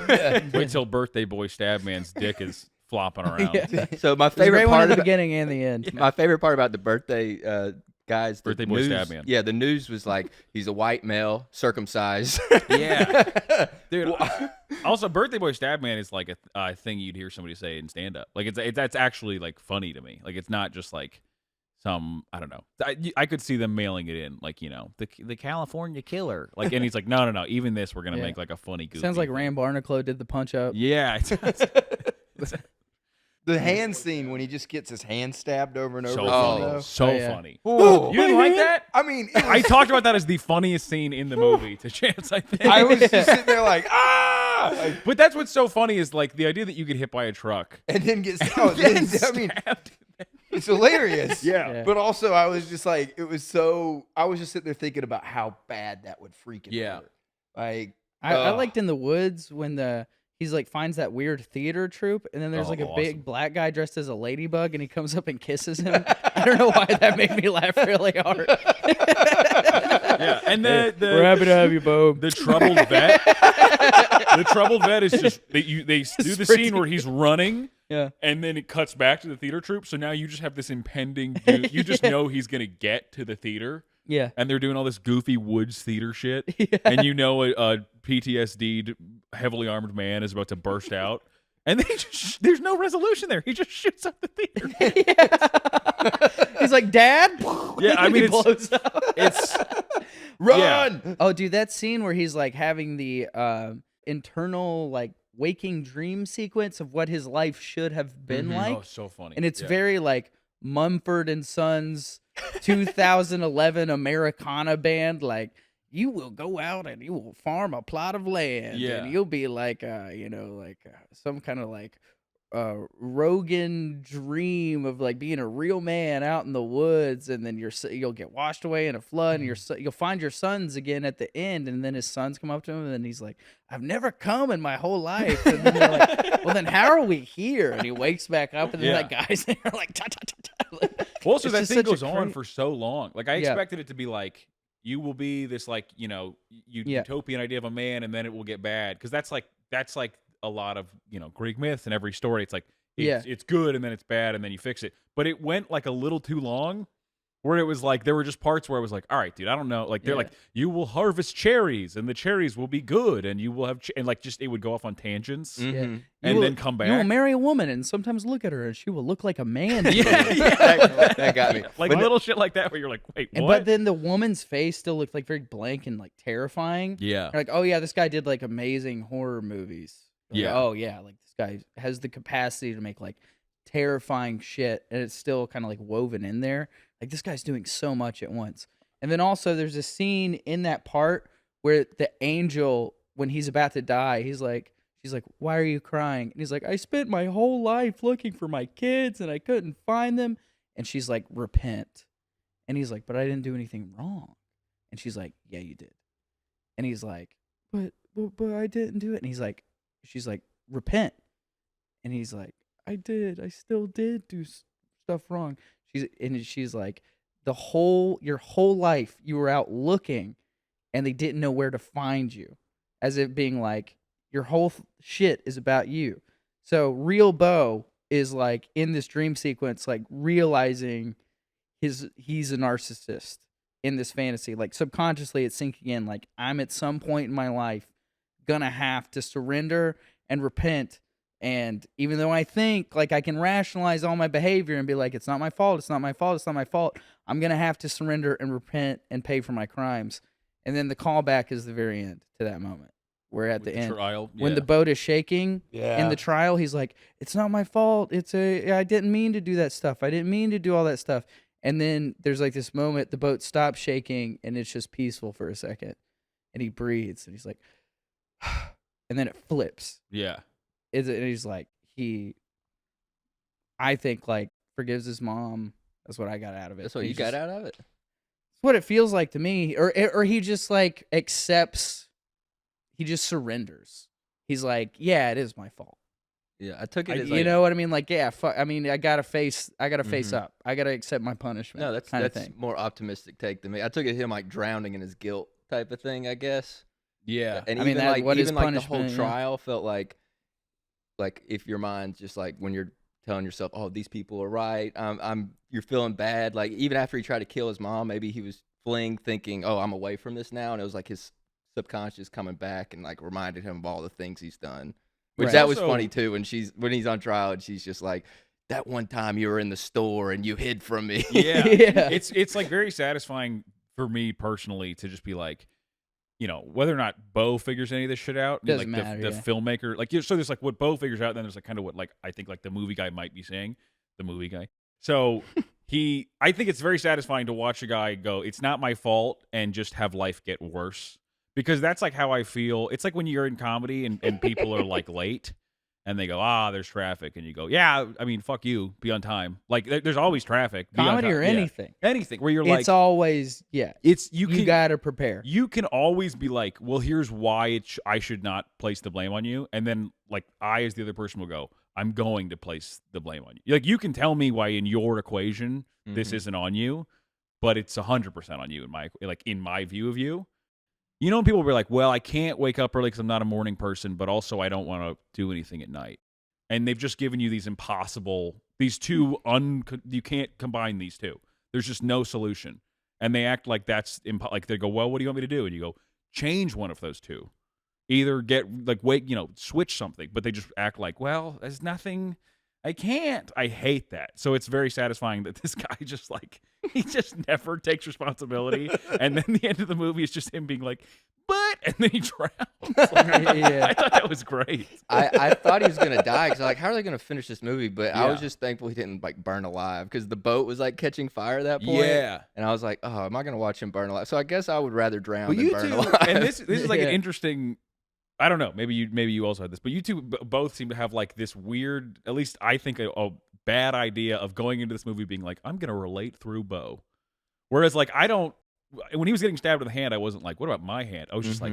So, Wait till birthday boy Stabman's dick is flopping around. so my It's a great favorite one part in the about beginning and the end. my favorite part about the birthday guys, the Birthday boy news, Stabman. Yeah, the news was like he's a white male, circumcised. Yeah, dude. Also, birthday boy Stabman is like a thing you'd hear somebody say in stand up. Like that's actually like funny to me. Like it's not just like some, I don't know. I could see them mailing it in, like, the California killer. Like, and he's like, no. Even this, we're gonna make like a funny goofy. Sounds like thing. Rand Barnacle did the punch up. Yeah. The hand scene when he just gets his hand stabbed over and over. So again, funny. though. So Oh, yeah. funny. Ooh. You didn't like that? I mean, I talked about that as the funniest scene in the movie to Chance, I think. I was just sitting there like, ah! Like, But that's what's so funny is like the idea that you get hit by a truck. and then get stabbed. I mean, it's hilarious. Yeah. But also, I was just like, I was just sitting there thinking about how bad that would freaking Yeah. hurt. Like, I liked in the woods when he's like finds that weird theater troupe, and then there's Oh, like a awesome. big black guy dressed as a ladybug, and he comes up and kisses him. I don't know why that made me laugh really hard. Yeah, and We're happy to have you, Beau. the troubled vet. The troubled vet is just they do the scene where he's running, Yeah. and then it cuts back to the theater troupe. So now you just have this impending. You just know he's gonna get to the theater, Yeah. and they're doing all this goofy woods theater shit, and a PTSD'd, heavily armed man is about to burst out. And they there's no resolution there. He just shoots up the theater. He's like, Dad? Yeah, I And mean, he it's- blows up. It's run! Oh, dude, that scene where he's like having the internal like waking dream sequence of what his life should have been like. oh, so funny. And it's Yeah. very like Mumford and Sons 2011 Americana band. Like, you will go out and you will farm a plot of land, Yeah. and you'll be like, some kind of like Rogan dream of like being a real man out in the woods, and then you'll get washed away in a flood, and you'll find your sons again at the end, and then his sons come up to him, and then he's like, I've never come in my whole life, and then they're like, well, then how are we here? And he wakes back up, and then that guy's there like, ta ta ta ta. Also, It's that just thing such a goes on cra- for so long. Like I Yeah. expected it to be like, you will be this like utopian idea of a man, and then it will get bad, because that's like a lot of Greek myths and every story. It's like it's good and then it's bad and then you fix it. But it went like a little too long, where it was like there were just parts where I was like, all right, dude, I don't know. Like they're like, you will harvest cherries and the cherries will be good and you will have and like just it would go off on tangents and then come back. You will marry a woman and sometimes look at her and she will look like a man. That got me. Like little shit like that where you're like, wait, what? But then the woman's face still looked like very blank and like terrifying. Yeah. You're like, oh yeah, this guy did like amazing horror movies. Like, oh yeah, like this guy has the capacity to make like terrifying shit, and it's still kind of like woven in there. Like this guy's doing so much at once. And then also there's a scene in that part where the angel, when he's about to die, she's like, why are you crying? And he's like, I spent my whole life looking for my kids and I couldn't find them. And she's like, repent. And he's like, but I didn't do anything wrong. And she's like, yeah, you did. And he's like, but I didn't do it. And she's like, repent. And he's like, I still did do stuff wrong. She's like, your whole life you were out looking and they didn't know where to find you, as it being like your whole shit is about you. So real Beau is like in this dream sequence, like realizing he's a narcissist in this fantasy. Like subconsciously it's sinking in, like I'm at some point in my life gonna have to surrender and repent. And even though I think like I can rationalize all my behavior and be like, it's not my fault, it's not my fault, it's not my fault, I'm going to have to surrender and repent and pay for my crimes. And then the callback is the very end to that moment. Where at the end, trial, when the boat is shaking in the trial, he's like, it's not my fault. I didn't mean to do that stuff. I didn't mean to do all that stuff. And then there's like this moment, the boat stops shaking and it's just peaceful for a second. And he breathes and he's like, and then it flips. Yeah. And he's like, I think like forgives his mom. That's what I got out of it. That's what you got out of it? It's what it feels like to me. Or he just like accepts, he just surrenders. He's like, yeah, it is my fault. Yeah, I took it as you know what I mean? Like, yeah, I mean, I gotta face up. I gotta accept my punishment. No, that's more optimistic take than me. I took it him like drowning in his guilt type of thing, I guess. Yeah. And I mean, even like the whole trial felt like if your mind's just like when you're telling yourself, oh, these people are right, you're feeling bad. Like even after he tried to kill his mom, maybe he was fleeing, thinking, oh, I'm away from this now, and it was like his subconscious coming back and like reminded him of all the things he's done. Which that was funny too when he's on trial and she's just like, that one time you were in the store and you hid from me. Yeah. It's like very satisfying for me personally to just be like, whether or not Beau figures any of this shit out, doesn't like matter, the filmmaker, like so there's like what Beau figures out, then there's like kind of what like I think like the movie guy might be saying, the movie guy. So I think it's very satisfying to watch a guy go, it's not my fault, and just have life get worse, because that's like how I feel. It's like when you're in comedy and people are like late. And they go, there's traffic. And you go, yeah, I mean, fuck you, be on time. Like, there's always traffic. Comedy or anything. Yeah. Anything where you're like. It's always, you got to prepare. You can always be like, well, here's why I should not place the blame on you. And then, like, I, as the other person, will go, I'm going to place the blame on you. Like, you can tell me why in your equation this isn't on you, but it's 100% on you in my view of you. When people were like, well, I can't wake up early because I'm not a morning person, but also I don't want to do anything at night. And they've just given you these two, you can't combine these two. There's just no solution. And they act like that's, like they go, well, what do you want me to do? And you go, change one of those two. Either switch something. But they just act like, well, there's nothing, I can't. I hate that. So it's very satisfying that this guy just like, he just never takes responsibility. And then the end of the movie is just him being like, and then he drowns. I thought that was great. I thought he was going to die because like, how are they going to finish this movie? But I was just thankful he didn't like burn alive because the boat was like catching fire at that point. Yeah. And I was like, oh, am I going to watch him burn alive? So I guess I would rather drown than burn alive. And this is like an interesting, I don't know, maybe you also had this, but you two both seem to have like this weird, at least I think a bad idea of going into this movie being like, I'm going to relate through Beau. Whereas like when he was getting stabbed in the hand, I wasn't like, what about my hand? I was just like,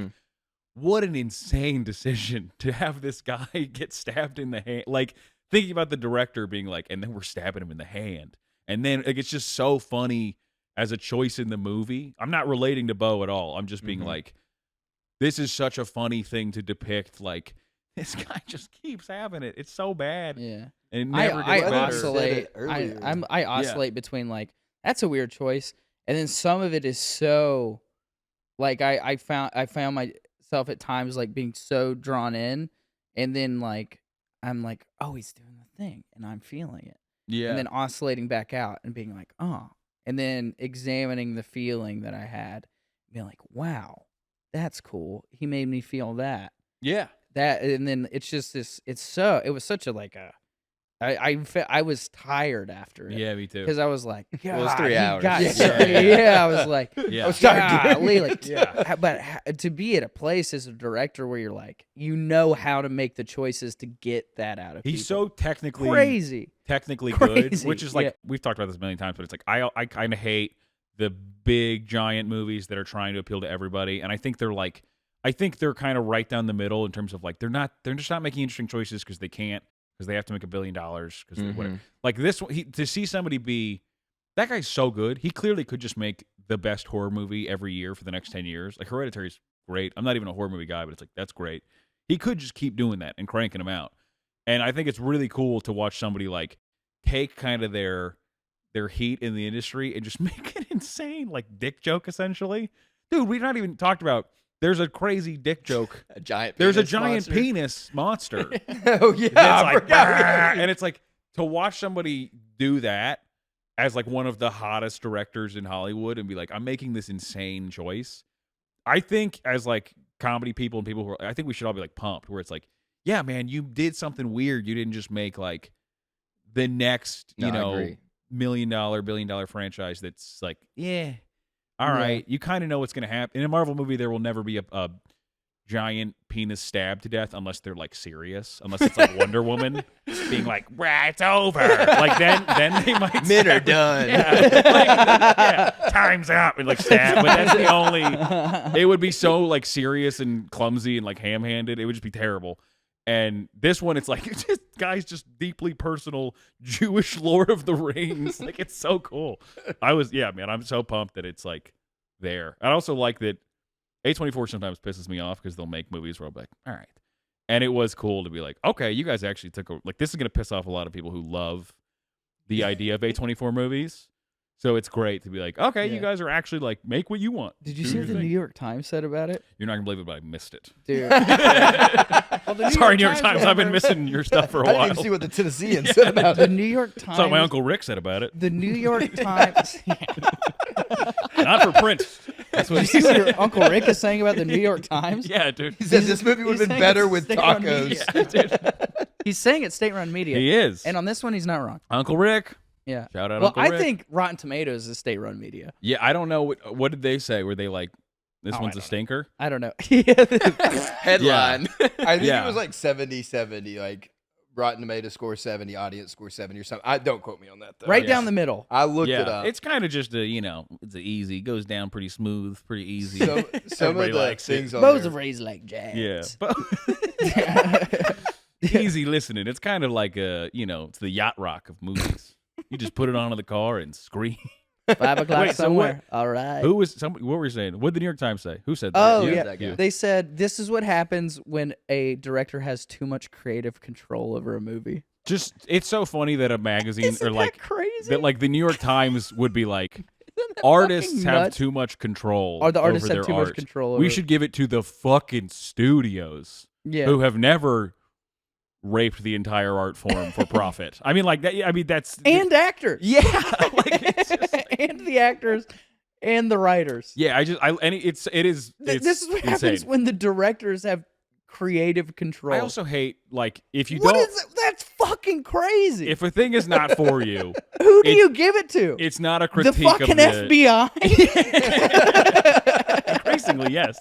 what an insane decision to have this guy get stabbed in the hand. Like thinking about the director being like, and then we're stabbing him in the hand. And then like, it's just so funny as a choice in the movie. I'm not relating to Beau at all. I'm just being like, this is such a funny thing to depict. Like, this guy just keeps having it. It's so bad. Yeah. And it never I gets better. oscillate. earlier. I oscillate between like that's a weird choice, and then some of it is so like I found myself at times like being so drawn in, and then like I'm like, oh, he's doing the thing, and I'm feeling it, Yeah. and then oscillating back out and being like, oh, and then examining the feeling that I had, being like, wow, that's cool. He made me feel that. Yeah. That, and then it's just this. It was such a like a. I was tired after it. Yeah, me too. Because I was like, God, Well, it's 3 hours. I was like, Yeah. I was tired. golly, like, but to be at a place as a director where you're like, you know how to make the choices to get that out of He's people. so technically Crazy. good, which is like Yeah. we've talked about this a million times, but it's like I kind of hate the big giant movies that are trying to appeal to everybody, and I think they're kind of right down the middle in terms of like they're just not making interesting choices because they can't, because they have to make $1 billion because whatever. Like this, to see somebody be that guy's so good, he clearly could just make the best horror movie every year for the next 10 years. Like Hereditary is great. I'm not even a horror movie guy, but it's like that's great. He could just keep doing that and cranking them out. And I think it's really cool to watch somebody like take kind of their heat in the industry and just make it insane, like dick joke essentially. Dude, we've not even talked about. There's a crazy dick joke. There's a giant penis monster. Oh yeah, It's like, and it's like to watch somebody do that as like one of the hottest directors in Hollywood and be like, I'm making this insane choice. I think as like comedy people and people who I think we should all be like pumped, where it's like, yeah, man, you did something weird. You didn't just make like the next, I agree. $1 million, $1 billion franchise that's like, yeah. All right, you kind of know what's going to happen. In a Marvel movie, there will never be a giant penis stabbed to death unless they're like serious, unless it's like Wonder Woman being like, "Rah, it's over." Like then they might. Men are done. Yeah, time's up and like stab. But that's the only. It would be so like serious and clumsy and like ham-handed. It would just be terrible. And this one, it's like guy's just deeply personal Jewish Lord of the Rings. Like it's so cool. I'm so pumped that it's like there. I also like that A24 sometimes pisses me off because they'll make movies where I'll be like, all right. And it was cool to be like, okay, you guys actually took like this is gonna piss off a lot of people who love the idea of A24 movies. So it's great to be like, okay, you guys are actually like, make what you want. Did you see what the New York Times said about it? You're not gonna believe it, but I missed it. Dude. Sorry, New York Times. I've been missing your stuff for a I while. didn't even see what the Tennessean said about The it. New York Times. That's what my Uncle Rick said about it. The New York Times. Not for print. That's what Did you see what your Uncle Rick is saying about the New York Times? Yeah, dude. He said this movie would have he's been saying better it's with state-run tacos. media. Yeah, dude. He's saying it's state-run media. He is. And on this one, he's not wrong. Uncle Rick. Yeah. Shout out Well, Uncle I Rick. think Rotten Tomatoes is state-run media. Yeah, I don't know. What did they say? Were they like, this one's a stinker? I don't know. Headline. I think Yeah. it was like 70-70, like Rotten Tomatoes score 70, audience score 70 or something. Don't quote me on that though. Right down the middle. I looked Yeah, it up. it's kind of just it's easy. It goes down pretty smooth, pretty easy. Some of Everybody the likes it. things on Bo's there. raised like jazz. Yeah, but easy listening. It's kind of like it's the yacht rock of movies. You just put it on in the car and scream. 5 o'clock Wait, so somewhere. All right. Who was somebody? What were you saying? What did the New York Times say? Who said that? Oh, You? yeah. that guy. They said this is what happens when a director has too much creative control over a movie. Just it's so funny that a magazine Isn't or like that crazy? that like the New York Times would be like Isn't that artists fucking have nuts? too much control. Or the artists over have their too much art. control over We it. should give it to the fucking studios Yeah. who have never raped the entire art form for profit. I mean, like that. I mean, that's And actors. yeah, like it's just, And the actors and the writers. yeah. It is. It's This is what insane. happens when the directors have creative control. I also hate like if you What don't. is that? That's fucking crazy. If a thing is not for you, Who do it- you give it to? it's not a The critique fucking of the FBI? Increasingly, yes.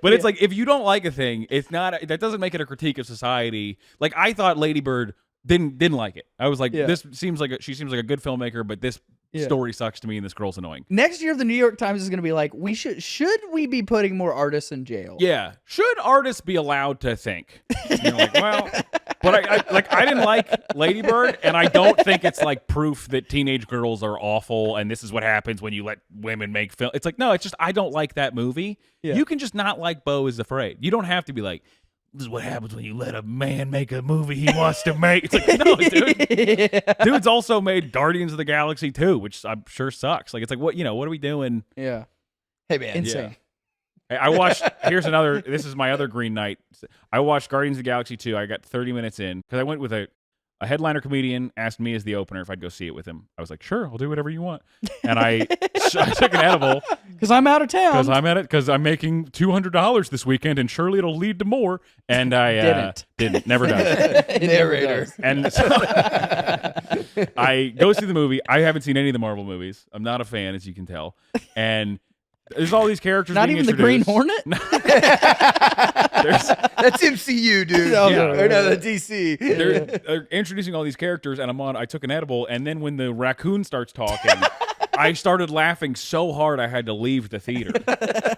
But it's like if you don't like a thing, it's not that doesn't make it a critique of society. Like I thought Lady Bird didn't like it. I was like, Yeah. this seems like she seems like a good filmmaker, but this Yeah. story sucks to me and this girl's annoying. Next year, the New York Times is going to be like, should we be putting more artists in jail? Yeah. Should artists be allowed to think? And you're like, well, But I didn't like Lady Bird, and I don't think it's like proof that teenage girls are awful and this is what happens when you let women make film. It's like, no, it's just I don't like that movie. Yeah. You can just not like Beau is Afraid. You don't have to be like, this is what happens when you let a man make a movie he wants to make. It's like, no, dude. Dude's also made Guardians of the Galaxy 2, which I'm sure sucks. Like, it's like, what are we doing? Yeah. Hey man, Insane. I watched, this is my other Green Knight. I watched Guardians of the Galaxy 2. I got 30 minutes in because I went with a headliner comedian, asked me as the opener if I'd go see it with him. I was like, sure, I'll do whatever you want. And I took an edible. Because I'm out of town. Because I'm making $200 this weekend and surely it'll lead to more. And I didn't. Never does. narrator. And so I go see the movie. I haven't seen any of the Marvel movies. I'm not a fan, as you can tell. And there's all these characters. Not being even the Green introduced. Hornet? That's MCU, dude. No, Yeah. Or no, the DC. They're introducing all these characters, and I took an edible, and then when the raccoon starts talking, I started laughing so hard I had to leave the theater.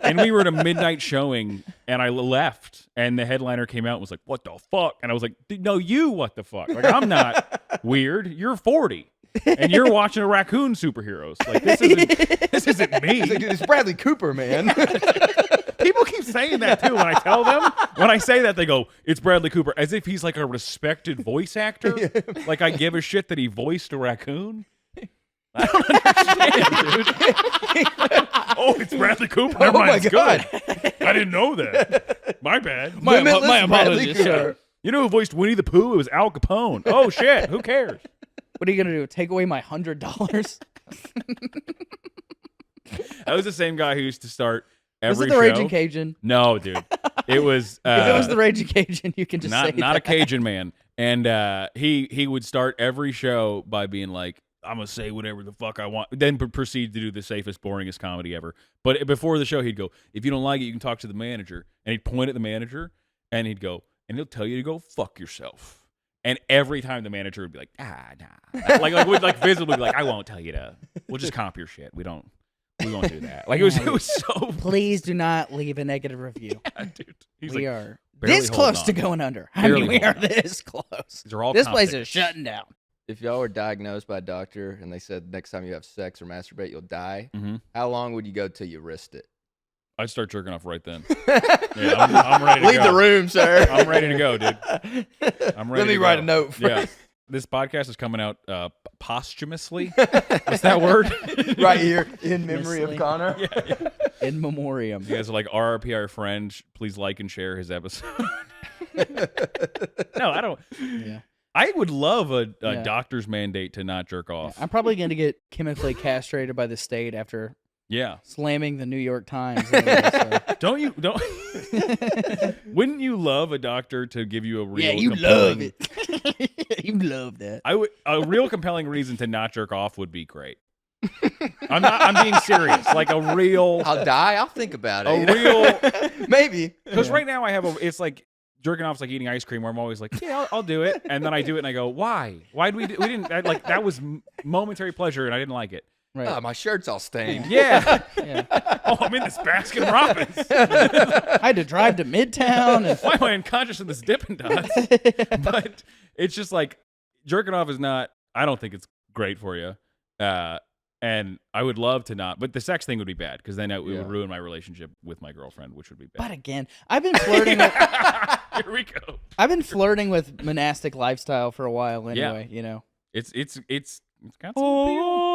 And we were at a midnight showing, and I left, and the headliner came out and was like, what the fuck? And I was like, no, you what the fuck? Like, I'm not weird. You're 40. And you're watching a raccoon superheroes. Like, this isn't me. He's like, dude, it's Bradley Cooper, man. People keep saying that too when I tell them. When I say that, they go, it's Bradley Cooper, as if he's like a respected voice actor. Like I give a shit that he voiced a raccoon. I don't understand, dude. Oh, it's Bradley Cooper. Never mind, it's good. I didn't know that. My bad. My Bradley apologies. Cooper. You know who voiced Winnie the Pooh? It was Al Capone. Oh shit, who cares? What are you going to do? Take away my $100? That was the same guy who used to start Was every it the show. Raging Cajun? No, dude. It was If it was the Raging Cajun, you can just say not a that. Cajun man. And he would start every show by being like, I'm going to say whatever the fuck I want. Then proceed to do the safest, boringest comedy ever. But before the show, he'd go, if you don't like it, you can talk to the manager. And he'd point at the manager, and he'd go, and he'll tell you to go fuck yourself. And every time the manager would be like, nah. Would visibly be like, I won't tell you to. We'll just comp your shit. We won't do that. Like, it was so. Please do not leave a negative review. Yeah, dude. He's We like, are barely this close holding to on. going under. Barely we are holding on. this close. These are all This comp place tickets. is shutting down. If y'all were diagnosed by a doctor and they said next time you have sex or masturbate, you'll die, Mhm. how long would you go till you risked it? I'd start jerking off right then. Yeah, I'm ready to Leave go. the room, sir. I'm ready to go, dude. I'm ready Let me to write go. a note first. Yeah. This podcast is coming out posthumously. What's that word? Right here in memory of Honestly. Connor. In memoriam. You guys are like, RRP our friend. Please like and share his episode. No, I don't. Yeah. I would love a Yeah. doctor's mandate to not jerk off. I'm probably going to get chemically castrated by the state after Yeah. slamming the New York Times. Anyway, Don't Wouldn't you love a doctor to give you a real yeah, you love it. You love that. A real compelling reason to not jerk off would be great. I'm being serious. Like a real I'll die. I'll think about it. a real Maybe. because right now I have it's like jerking off's like eating ice cream where I'm always like, yeah, I'll do it, and then I do it and I go, why we didn't like that was momentary pleasure and I didn't like it. Right. Oh, my shirt's all stained. Yeah. Yeah. Oh, I'm in this Baskin Robbins. I had to drive to Midtown. And Why am I unconscious in this Dippin' Dots? But it's just like jerking off is not. I don't think it's great for you. And I would love to not, but the sex thing would be bad because then it Yeah. would ruin my relationship with my girlfriend, which would be But bad. again, I've been flirting. Here we go. I've been flirting with monastic lifestyle for a while. Anyway, you know. It's got some appeal.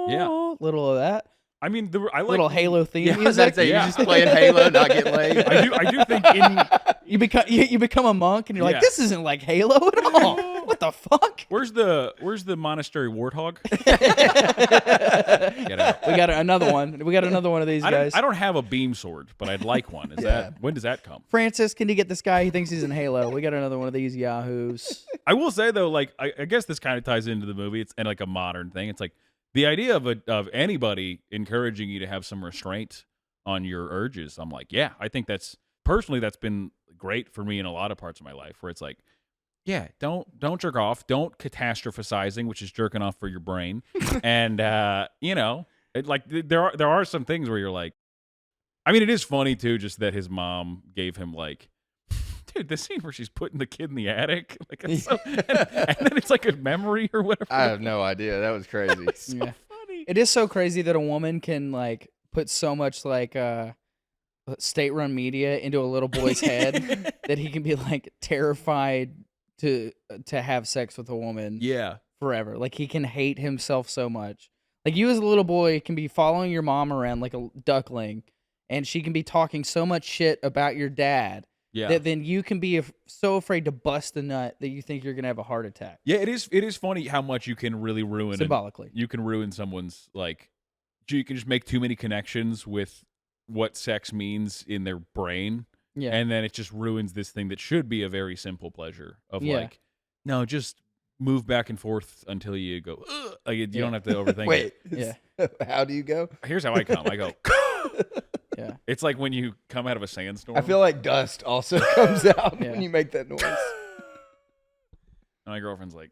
Yeah. Little of that. I mean, I like Little Halo theme Yeah, I was about music. to say, Yeah. you just playing Halo, not get laid. I do think in You become a monk, and you're Yeah. like, this isn't like Halo at all. What the fuck? where's the monastery warthog? Get out. We got another one. We got another one of these guys. I don't have a beam sword, but I'd like one. When does that come? Francis, can you get this guy? He thinks he's in Halo. We got another one of these yahoos. I will say though, like I guess this kind of ties into the movie. It's and like a modern thing. It's like the idea of anybody encouraging you to have some restraint on your urges. I'm like, yeah, I think that's been great for me in a lot of parts of my life where it's like, yeah, don't jerk off, don't catastrophizing, which is jerking off for your brain, and there are some things where you're like, I mean, it is funny too, just that his mom gave him like dude, the scene where she's putting the kid in the attic, like, it's so, and then it's like a memory or whatever. I have no idea. That was crazy. It's so Yeah. funny. It is so crazy that a woman can like put so much like state-run media into a little boy's head that he can be like terrified to have sex with a woman Yeah. forever. Like he can hate himself so much. Like you as a little boy can be following your mom around like a duckling, and she can be talking so much shit about your dad Yeah. that then you can be so afraid to bust a nut that you think you're gonna have a heart attack. Yeah, it is funny how much you can really ruin Symbolically. you can ruin someone's, like, you can just make too many connections with what sex means in their brain, Yeah. and then it just ruins this thing that should be a very simple pleasure of Yeah. like, no, just move back and forth until you go, ugh. Like, you don't have to overthink Wait. it. Yeah. How do you go? Here's how I come. I go, Yeah. it's like when you come out of a sandstorm. I feel like dust also comes out Yeah. when you make that noise. my girlfriend's like,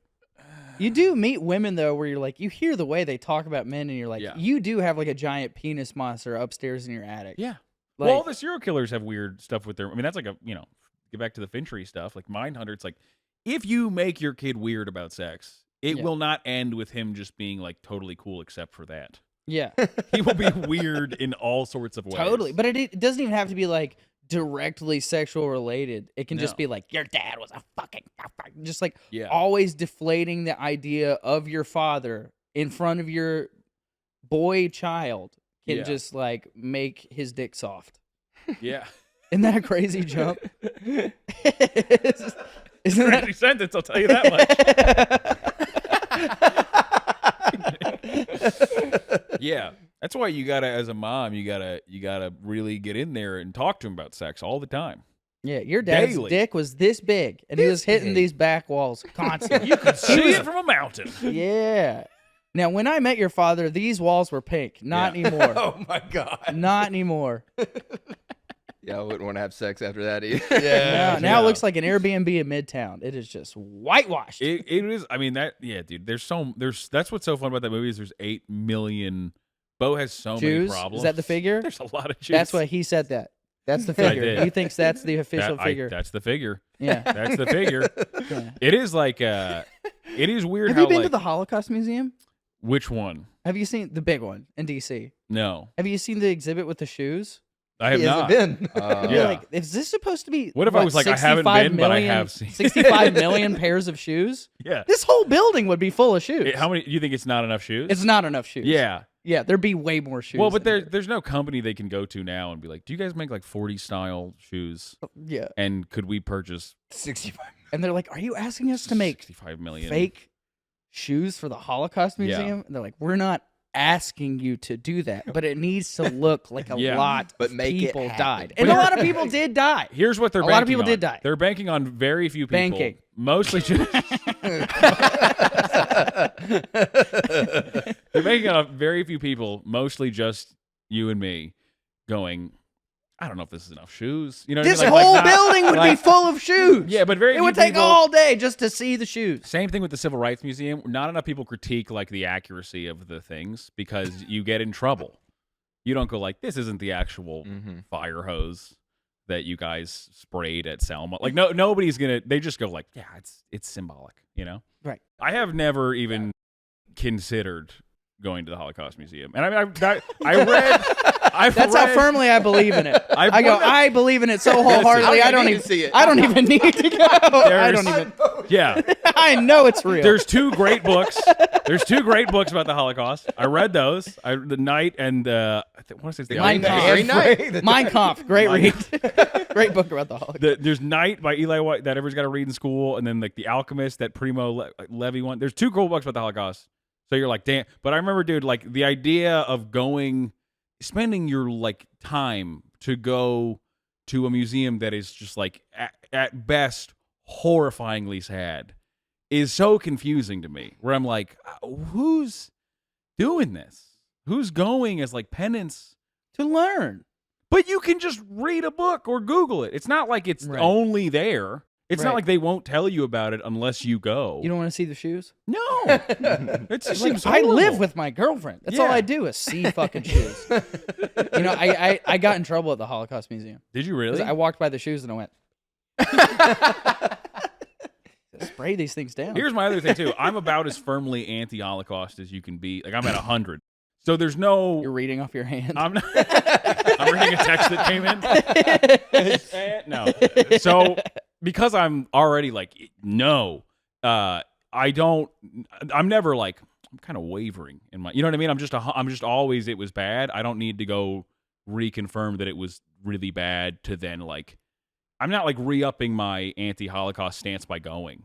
You do meet women though where you're like, you hear the way they talk about men and you're like, Yeah. you do have like a giant penis monster upstairs in your attic. yeah. Like, Well, all the serial killers have weird stuff with their. I mean, that's like a, get back to the Finchery stuff, like Mindhunter. It's like, if you make your kid weird about sex, it Yeah. will not end with him just being like totally cool, except for that. yeah, He will be weird in all sorts of ways. totally. But it doesn't even have to be like directly sexual related. It can just No. be like, your dad was a fucking, just like Yeah. always deflating the idea of your father in front of your boy child can Yeah. just like make his dick soft. Yeah. Isn't that a crazy jump? Isn't that Crazy sentence, I'll tell you that much. Yeah. That's why you gotta, as a mom, you gotta really get in there and talk to him about sex all the time. Yeah, your dad's Daily. dick was this big, and he was hitting these back walls constantly. You could see it from a mountain. Yeah. Now, when I met your father, these walls were pink. Not anymore. Oh my god. Not anymore. Yeah, I wouldn't want to have sex after that either. Now it looks like an Airbnb in Midtown. It is just whitewashed. It is. I mean, dude. That's what's so fun about that movie is there's 8 million. Beau has so many Jews? problems. Is that the figure? There's a lot of Jews. That's why he said that. That's the I figure. did. He thinks that's the official figure. That's the figure. Yeah. That's the figure. Yeah. It is like it is weird. Have how you been like, to the Holocaust Museum? which one? Have you seen the big one in D.C.? No, Have you seen the exhibit with the shoes? I have He not. hasn't been. You're Yeah. like, is this supposed to be? What if I was like, I haven't 65 been, but I million- have seen. 65 million pairs of shoes? Yeah. This whole building would be full of shoes. How many? You think it's not enough shoes? It's not enough shoes. Yeah. Yeah, there'd be way more shoes. Well, but in here. there's no company they can go to now and be like, do you guys make like 40 style shoes? Yeah. And could we purchase 65. And they're like, are you asking us to make 65 million fake shoes for the Holocaust Yeah. Museum? And they're like, we're not asking you to do that, but it needs to look like a Yeah. lot But of make it people happen. died. And a lot of people did die. Here's what they're A banking lot of people on. did die. They're banking on very few people. Banking. Mostly just They're banking on very few people, mostly just you and me, going, I don't know if this is enough shoes. You know what This I mean? Like whole not- building would be like- full of shoes. Yeah, but very it few would take people- all day just to see the shoes. Same thing with the Civil Rights Museum. Not enough people critique like the accuracy of the things because you get in trouble. You don't go like, this isn't the actual fire hose that you guys sprayed at Selma. Like nobody's gonna. They just go like, yeah, it's symbolic. You know, Right. I have never even considered going to the Holocaust Museum, and I read. That's how firmly I believe in it. I believe in it so wholeheartedly. I don't need even to see it. I don't even need to go. I don't even. Yeah. I know it's real. There's two great books. There's two great books about the Holocaust. I read those. The Night and I want to say it's the Mein Iron Kampf. Man. Mein Kampf, great read. Great book about the Holocaust. There's Night by Eli White that everyone's got to read in school, and then like The Alchemist, that Primo Levi one. There's two cool books about the Holocaust. So you're like, damn. But I remember, dude, like the idea of spending your like time to go to a museum that is just like at best horrifyingly sad is so confusing to me. Where I'm like, who's doing this? Who's going as like penance To learn. But you can just read a book or Google it. It's not like it's Right. only there. It's not Right. like they won't tell you about it unless you go. You don't want to see the shoes? No. It just Like, seems I live horrible. with my girlfriend. That's all Yeah. I do is see fucking shoes. You know, I got in trouble at the Holocaust Museum. Did you 'Cause really? I walked by the shoes and I went, Spray these things down. Here's my other thing too. I'm about as firmly anti-Holocaust as you can be. Like I'm at 100. So there's no. You're reading off your hand. I'm not. I'm reading a text that came in. No. So because I'm already like no, I don't. I'm never like. I'm kind of wavering in my. You know what I mean? I'm just always. It was bad. I don't need to go reconfirm that it was really bad to then like. I'm not like re-upping my anti-Holocaust stance by going.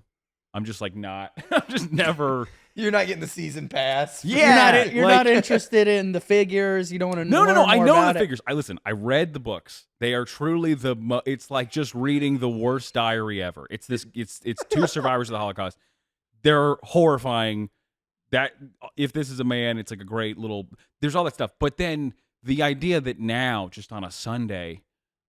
I'm just like not. I'm just never. You're not getting the season pass. Yeah, you're not interested in the figures. You don't want to. No. I know about the figures. I read the books. They are truly it's like just reading the worst diary ever. It's two survivors of the Holocaust. They're horrifying. That if this is a man, it's like a great little. There's all that stuff. But then the idea that now, just on a Sunday,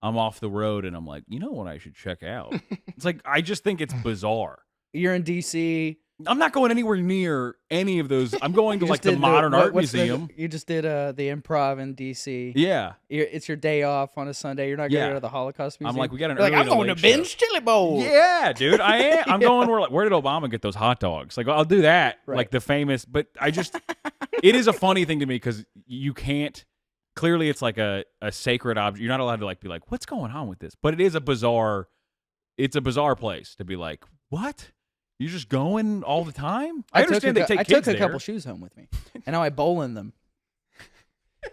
I'm off the road and I'm like, you know what I should check out? It's like I just think it's bizarre. You're in DC. I'm not going anywhere near any of those. I'm going to like the Modern Art Museum. You just did the Improv in DC. Yeah. It's your day off on a Sunday. You're not going to go to the Holocaust Museum. I'm like, we got an You're early like, I'm to going to late Ben's show. Chili Bowl. Yeah, dude, I am. I'm going where did Obama get those hot dogs? Like, I'll do that. Right. Like the famous, but I just, it is a funny thing to me because you can't, clearly it's like a sacred object. You're not allowed to like be like, what's going on with this? But it is it's a bizarre place to be like, what? You're just going all the time? I understand they take kids I took a there. couple shoes home with me, and now I bowl in them.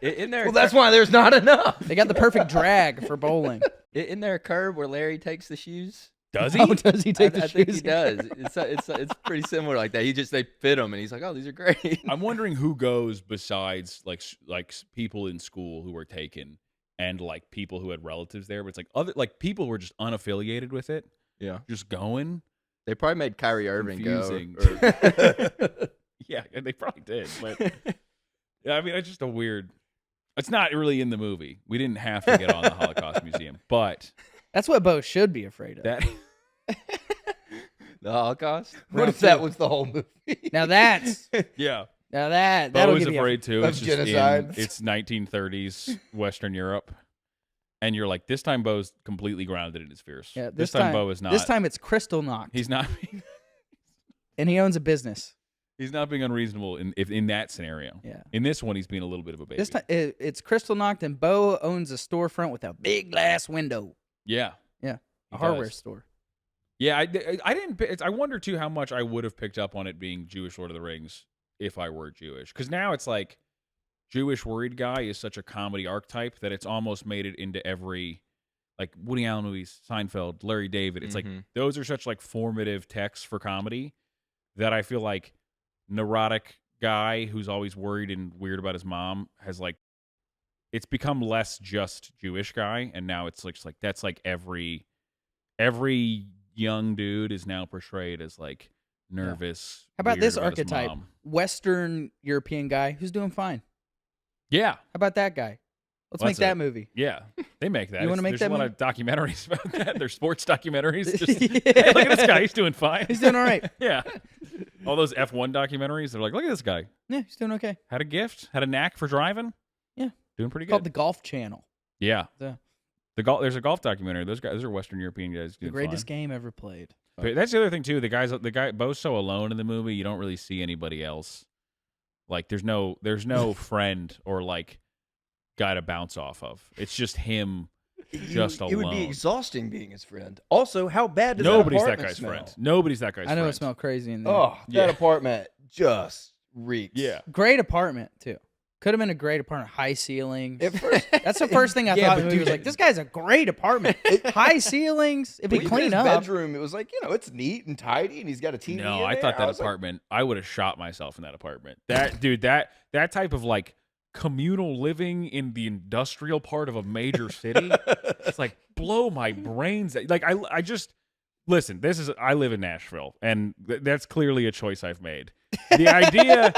In there, Well, that's why there's not enough. They got the perfect drag for bowling. in there a curve where Larry takes the shoes? Does he? Oh, does he take the I shoes? think he does. It's pretty similar like that. They fit him, and he's like, oh, these are great. I'm wondering who goes besides like people in school who were taken and like people who had relatives there. But it's like other like people who were just unaffiliated with it. Yeah, Just going. they probably made Kyrie Irving Confusing. go. Yeah, they probably did. But yeah, I mean, it's just a weird. It's not really in the movie. We didn't have to get on the Holocaust Museum, but That's what Beau should be afraid of. that The Holocaust. What if that was the whole movie? Now that's yeah. that'll Beau is give you afraid too. of It's just genocide. it's 1930s Western Europe, and you're like, this time Beau's completely grounded in his fears. Yeah, this time Beau is not. This time it's crystal knocked, he's not. and he owns a business. He's not being unreasonable in that scenario. Yeah. In this one, he's being a little bit of a baby. This time it's crystal knocked, and Beau owns a storefront with a big glass window. Yeah. Yeah, He a hardware does. store. Yeah, I didn't. I wonder too how much I would have picked up on it being Jewish Lord of the Rings if I were Jewish. Because now it's like Jewish worried guy is such a comedy archetype that it's almost made it into every like Woody Allen movies, Seinfeld, Larry David. It's like those are such like formative texts for comedy that I feel like neurotic guy who's always worried and weird about his mom has like it's become less just Jewish guy, and now it's like that's like every young dude is now portrayed as like nervous. How about weird this his archetype? mom. Western European guy who's doing fine. Yeah, How about that guy? Let's Well, make that's that a- movie. yeah, they make that. You wanna make There's that a lot of documentaries about that. They're sports documentaries. Just, hey, look at this guy. He's doing fine. He's doing all right. Yeah, all those F1 documentaries. They're like, look at this guy. Yeah, he's doing okay. Had a gift. Had a knack for driving. Yeah. Doing pretty It's called good. the Golf Channel. Yeah. The There's a golf documentary. Those are Western European guys doing greatest fine. game ever played. But that's the other thing too. The guy Beau's so alone in the movie. You don't really see anybody else. Like there's no friend or like guy to bounce off of. It's just him, just alone. It would be exhausting being his friend. Also, how bad does Nobody's that that apartment guy's smell? friend. Nobody's that guy's I know friend. it smells crazy in there. Oh, Yeah. that apartment just reeks. Yeah. Great apartment too. Could have been a great apartment. High ceilings. At first, That's the first thing I Yeah, thought. but When he was dude, like, "This guy's a great apartment. High ceilings. If he even clean his up." bedroom, it was like, it's neat and tidy, and he's got a TV. No, in I there. thought that was like, apartment. I would have shot myself in that apartment. That dude. That type of like communal living in the industrial part of a major city. It's like blow my brains. Like I just listen. I live in Nashville, and that's clearly a choice I've made. The idea.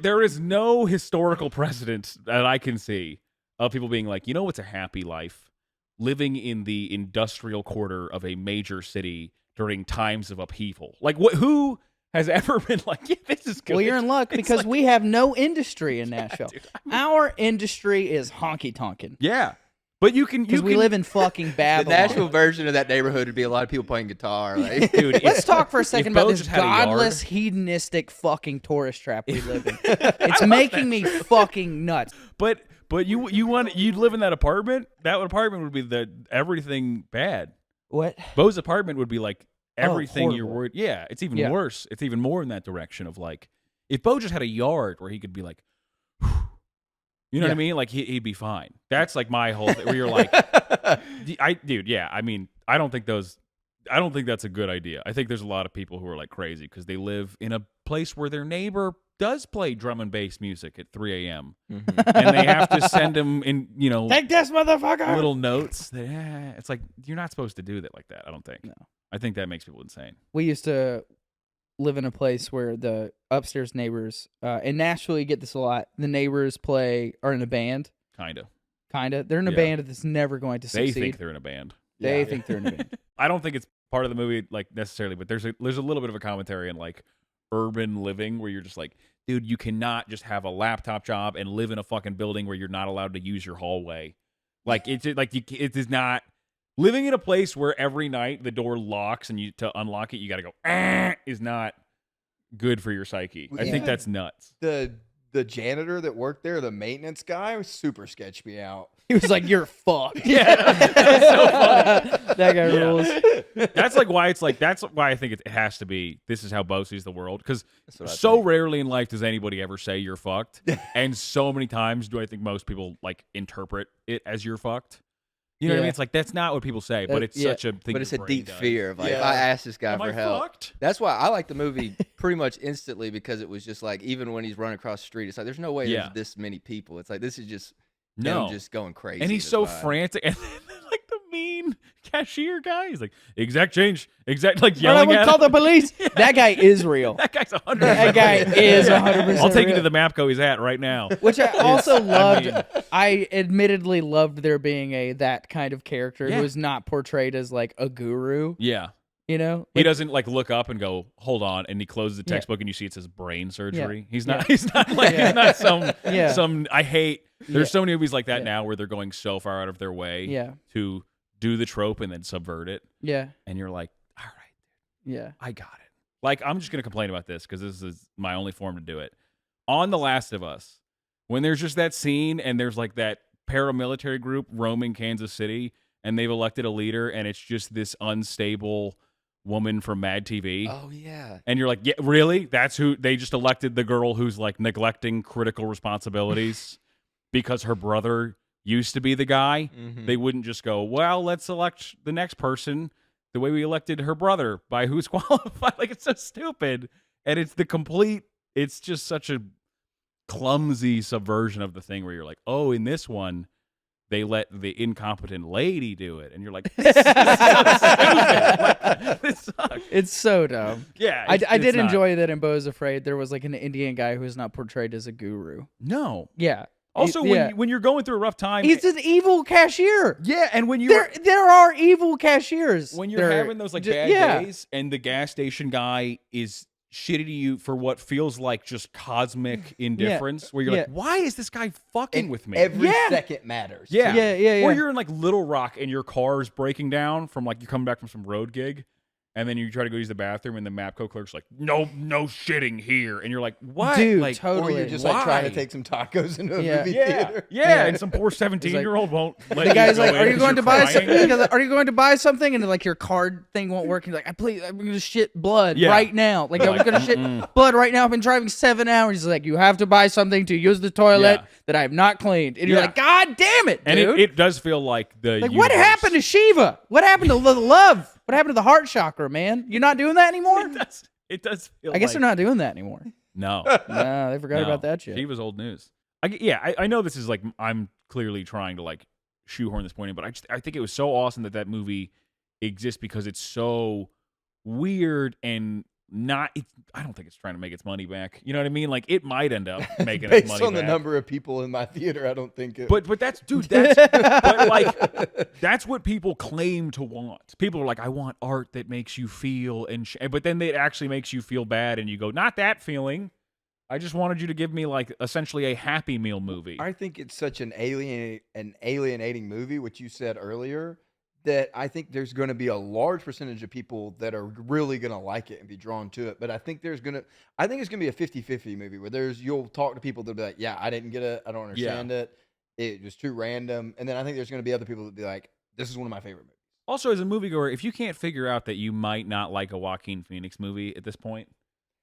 There is no historical precedent that I can see of people being like, what's a happy life? Living in the industrial quarter of a major city during times of upheaval. Like, who has ever been like, yeah, this is good? Well, you're in luck It's because like- we have no industry in Nashville. dude, Our industry is honky tonkin'. Yeah. But you can Because we live in fucking The Babylon. Nashville version of that neighborhood would be a lot of people playing guitar. Like, dude. Let's talk for a second Beau about this just had a yard- godless, hedonistic fucking tourist trap we live in. It's making me fucking nuts. But you'd live in that apartment. That apartment would be everything bad. What? Beau's apartment would be like everything you're horrible. worried. Yeah, it's even Yeah. worse. It's even more in that direction of like, if Beau just had a yard where he could be like, you know what I mean? Like he'd be fine. That's like my whole thing. Where you're like, dude, yeah. I mean, I don't think that's a good idea. I think there's a lot of people who are like crazy because they live in a place where their neighbor does play drum and bass music at 3 a.m. and they have to send them in, Take this, motherfucker! little notes. It's like you're not supposed to do that like that. I don't think. No. I think that makes people insane. We used to live in a place where the upstairs neighbors, in Nashville, you get this a lot. The neighbors are in a band. Kinda. They're in a Yeah. band that's never going to They succeed. think they're in a band. They think they're in a band. I don't think it's part of the movie like necessarily, but there's a little bit of a commentary in like urban living where you're just like, dude, you cannot just have a laptop job and live in a fucking building where you're not allowed to use your hallway. Like it is not living in a place where every night the door locks and to unlock it you got to go is not good for your psyche. I think that's nuts. The janitor that worked there, the maintenance guy, was super sketched me out. He was like, "You're fucked." Yeah, that's so funny. That guy rules. That's like why that's why I think it has to be. This is how Beau sees the world because what I so think. rarely in life does anybody ever say you're fucked, and so many times do I think most people like interpret it as you're fucked. You know what I Yeah. mean? It's like that's not what people say, but it's yeah. such a thing. but it's a your brain deep does. fear of like, if Yeah. I ask this guy Am for I help. fucked? That's why I like the movie pretty much instantly because it was just like, even when he's running across the street, it's like, there's no way Yeah. there's this many people. It's like, this is just No. him just going crazy. And he's with so his vibe. frantic, and then, like the mean cashier guy. He's like exact change, like All right, yelling we'll at call him. the police. That guy is real. That guy's 100%. That guy is 100%. I'll take you to real. the Mapco he's at right now. Which I also loved. mean- I admittedly loved there being that kind of character Yeah. who is not portrayed as like a guru. Yeah. You know, He doesn't like look up and go, hold on, and he closes the Yeah. textbook and you see it says brain surgery. Yeah. He's not he's not like Yeah. he's not some Yeah. some I hate there's Yeah. so many movies like that Yeah. now where they're going so far out of their way yeah, to do the trope and then subvert it. yeah, And you're like, all right, yeah. I got it. Like, I'm just gonna complain about this because this is my only form to do it. On The Last of Us, when there's just that scene and there's like that paramilitary group roaming Kansas City and they've elected a leader and it's just this unstable woman from Mad TV. Oh, yeah. And you're like, yeah, really? That's who they just elected, the girl who's like neglecting critical responsibilities because her brother used to be the guy. Mhm. They wouldn't just go, well, let's elect the next person the way we elected her brother by who's qualified. Like, it's so stupid. And it's just such a clumsy subversion of the thing where you're like, oh, in this one, they let the incompetent lady do it. And you're like, this is so stupid. Like, this sucks. It's so dumb. Yeah. I it's did not. enjoy that in Beau's Afraid there was like an Indian guy who's not portrayed as a guru. No. Yeah. Also, Yeah. when you're going through a rough time, He's an evil cashier. yeah, and when you're There are evil cashiers. when you're There- having those like ju- bad yeah. days, and the gas station guy is shitty to you for what feels like just cosmic indifference, where you're like, Yeah. why is this guy fucking with me? Every Yeah. second matters. yeah. Yeah, yeah, yeah. Or you're in like Little Rock and your car's breaking down from like you're coming back from some road gig. And then you try to go use the bathroom, and the Mapco clerk's like, "No shitting here." And you're like, "What?" Dude, like, totally. Or you're just like trying to Why? take some tacos into a Yeah. movie Yeah, theater. yeah, and some poor 17-year-old won't let The guy's you go like, in "Are you 'cause going to you're buy crying." something?" He goes, "Are you going to buy something?" And like your card thing won't work. And you're like, "I'm going to shit blood Yeah. right now. Like I'm Like, going to shit blood right now. I've been driving 7 hours." He's like, "You have to buy something to use the toilet Yeah. that I have not cleaned." And you're Yeah. like, "God damn it, And dude!" it does feel like the Like, what universe- happened to Shiva? What happened to the love? What happened to the heart chakra, man? You're not doing that anymore? It does feel I guess like, they're not doing that anymore. No. No, they forgot No. about that shit. She was old news. I know this is like I'm clearly trying to like shoehorn this point in, but I think it was so awesome that movie exists because it's so weird and not. I don't think it's trying to make its money back. You know what I mean? Like it might end up making its Based money on the back. number of people in my theater, I don't think it. But that's but like that's what people claim to want. People are like, I want art that makes you feel but then it actually makes you feel bad, and you go, not that feeling. I just wanted you to give me like essentially a Happy Meal movie. I think it's such an alienating movie, which you said earlier, that I think there's going to be a large percentage of people that are really going to like it and be drawn to it. But I think it's going to be a 50-50 movie where you'll talk to people that'll be like, yeah, I didn't get it. I don't understand it. It was too random. And then I think there's going to be other people that be like, this is one of my favorite movies. Also, as a moviegoer, if you can't figure out that you might not like a Joaquin Phoenix movie at this point,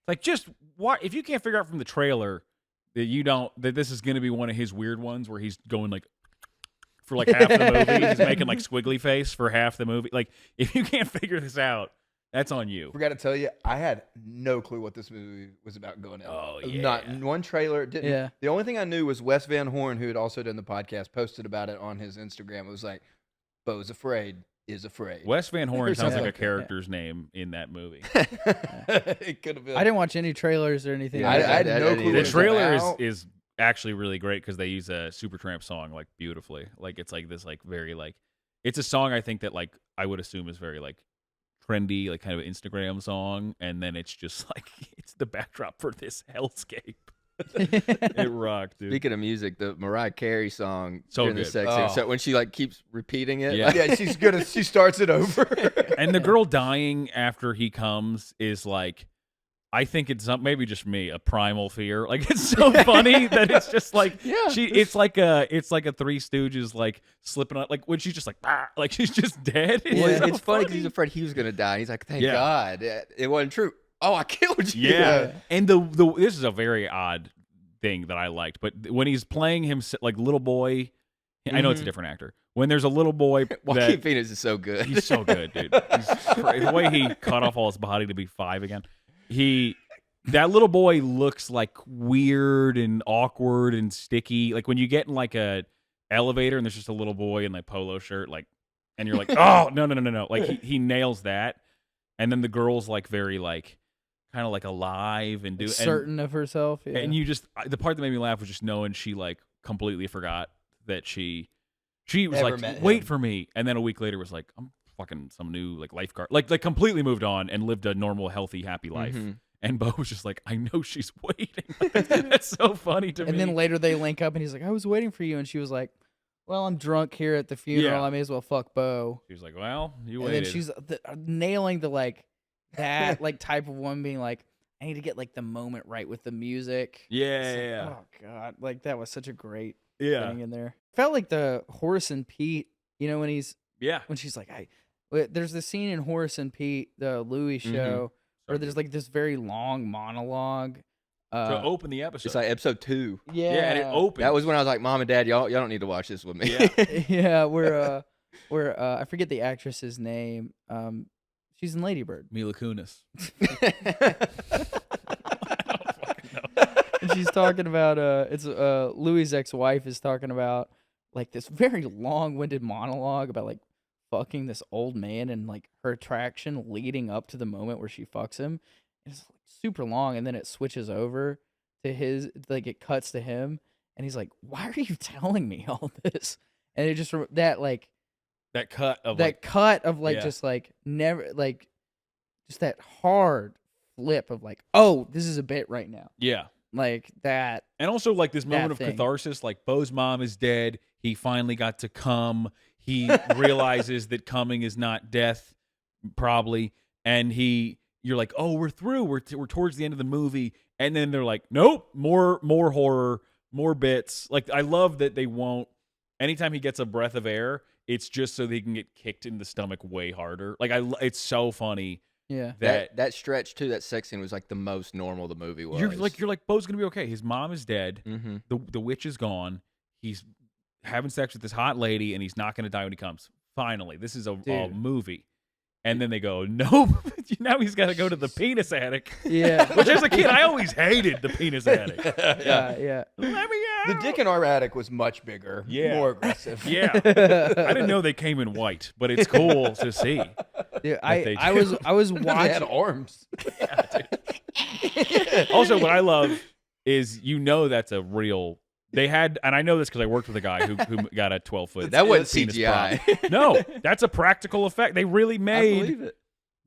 like just if you can't figure out from the trailer that this is going to be one of his weird ones where he's going like for like half the movie, he's making like squiggly face for half the movie. Like if you can't figure this out, that's on you. Forgot to tell you, I had no clue what this movie was about going in. Oh yeah, not one trailer. Didn't. Yeah. The only thing I knew was Wes Van Horn, who had also done the podcast, posted about it on his Instagram. It was like, "Beau's afraid." Is afraid. Wes Van Horn sounds like a Yeah. character's name in that movie. It could have been. I didn't watch any trailers or anything. Yeah, I like had that. no didn't clue. either. The what it was trailer about. is actually really great because they use a Supertramp song like beautifully. Like it's like this like very like it's a song I think that like I would assume is very like trendy, like kind of Instagram song, and then it's just like it's the backdrop for this hellscape. It rocked, dude. Speaking of music, the Mariah Carey song So during the good. sex scene, Oh. so when she like keeps repeating it, Yeah. like, Yeah, she's good. She starts it over. And the girl dying after he comes is like, I think it's maybe just me, a primal fear. Like it's so funny that it's just like it's like a Three Stooges like slipping on like when she's just like like she's just dead. well, so it's funny because he's afraid he was gonna die. He's like, thank Yeah. God it wasn't true. Oh, I killed you. Yeah. And the this is a very odd thing that I liked, but when he's playing him like little boy, I know it's a different actor. When there's a little boy Joaquin that Phoenix is so good. he's so good, dude. The way he cut off all his body to be 5 again. That little boy looks like weird and awkward and sticky. Like when you get in like a elevator and there's just a little boy in like polo shirt, like, and you're like, oh no. Like he nails that. And then the girl's like very like kind of like alive and certain of herself. Yeah. and you just the part that made me laugh was just knowing she like completely forgot that she was Never like, met wait him. for me, and then a week later was like, I'm fucking some new like lifeguard, like completely moved on and lived a normal, healthy, happy life. And Beau was just like, I know she's waiting. That's so funny to me. And then later they link up and he's like, I was waiting for you. And she was like, well, I'm drunk here at the funeral. Yeah. I may as well fuck Beau. she was like, well, you And waited. then she's nailing the like that like type of woman being like, I need to get like the moment right with the music. yeah. Oh God, like that was such a great Yeah. thing in there. Felt like the Horace and Pete, you know, when she's like, there's the scene in Horace and Pete, the Louis show, where there's like this very long monologue. To open the episode. It's like episode 2. Yeah, yeah, and it opens. That was when I was like, Mom and Dad, y'all don't need to watch this with me. Yeah. yeah, where I forget the actress's name. She's in Lady Bird. Mila Kunis. And she's talking about it's Louis' ex-wife is talking about like this very long-winded monologue about like fucking this old man and like her attraction leading up to the moment where she fucks him. It's like, super long, and then it switches over to his, like it cuts to him, and he's like, "Why are you telling me all this?" And it just That cut of like Yeah. just like never like just that hard flip of like, oh, this is a bit right now, yeah. like that. And also like this moment of thing. catharsis, like Beau's mom is dead. He finally got to come. He realizes that coming is not death, probably. And you're like, oh, we're through. We're towards the end of the movie. And then they're like, nope, more horror, more bits. Like I love that they won't. Anytime he gets a breath of air, it's just so they can get kicked in the stomach way harder. Like it's so funny. Yeah. that stretch too, that sex scene was like the most normal the movie was. You're like Beau's gonna be okay. His mom is dead. Mm-hmm. The witch is gone. He's having sex with this hot lady, and he's not gonna die when he comes. Finally, this is a movie. And then they go, nope. Now he's got to go to the penis attic. Yeah. Which as a kid, I always hated the penis attic. yeah. Let me out. The dick in our attic was much bigger, Yeah. more aggressive. Yeah. I didn't know they came in white, but it's cool to see. Dude, they I do. was They had watching. arms. Also, what I love is that's a real. They had, and I know this because I worked with a guy who got a 12-foot. That wasn't penis CGI. prop. No, that's a practical effect. They really I made. believe it.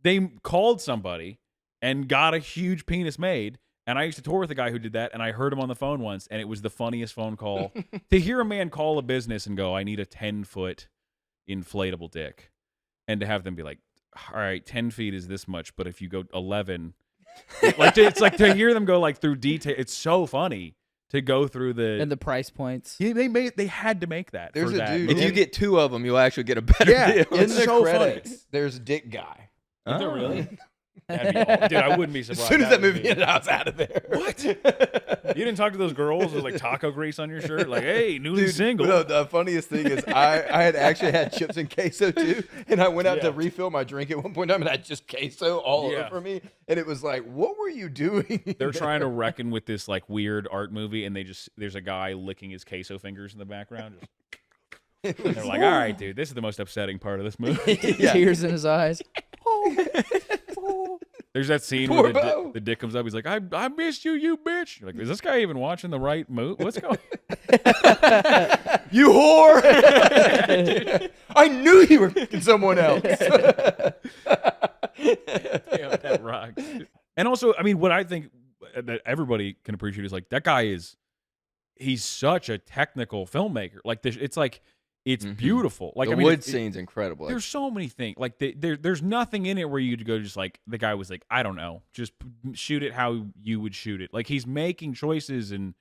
They called somebody and got a huge penis made, And I used to tour with a guy who did that, and I heard him on the phone once, and it was the funniest phone call. To hear a man call a business and go, I need a 10-foot inflatable dick. And to have them be like, all right, 10 feet is this much, but if you go 11, it's like to hear them go like through detail. It's so funny to go through and the price points. Yeah, they had to make that. There's for a that. dude- If you get 2 of them, you'll actually get a better deal. In It's the so credits, funny. there's Dick Guy. Is it Oh. really? That'd be awesome. Dude, I wouldn't be As surprised. soon as that would movie be- ended, I was out of there. What? You didn't talk to those girls with like taco grease on your shirt? Like, hey, newly Dude, single. No, the funniest thing is I had actually had chips and queso too, and I went out to refill my drink at one point in time, and I had just queso all over me, and it was like, what were you doing? They're trying to reckon with this like weird art movie, and there's a guy licking his queso fingers in the background. And they're like, all right, dude, this is the most upsetting part of this movie. Yeah. Tears in his eyes. There's that scene Poor where Beau. the dick comes up. He's like, I missed you, you bitch. You're like, is this guy even watching the right movie? What's going You whore! I knew you were fucking someone else. Damn, that rocks. And also, I mean, what I think that everybody can appreciate is like that guy he's such a technical filmmaker. Like this, it's like it's beautiful. Like The I mean, wood scene's incredible. there's so many things. Like there's nothing in it where you'd go just like the guy was like, I don't know, just shoot it how you would shoot it. Like he's making choices and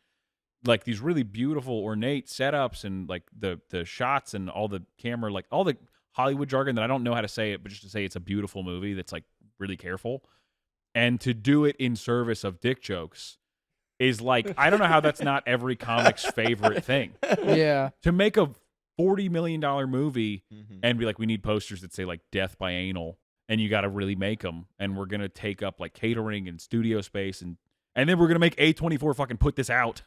like these really beautiful ornate setups and like the shots and all the camera, like all the Hollywood jargon that I don't know how to say it, but just to say it's a beautiful movie that's like really careful. And to do it in service of dick jokes is like, I don't know how that's not every comic's favorite thing. Yeah. To make a $40 million movie and be like, we need posters that say like death by anal, and you got to really make them. And we're going to take up like catering and studio space. And then we're going to make A24 fucking put this out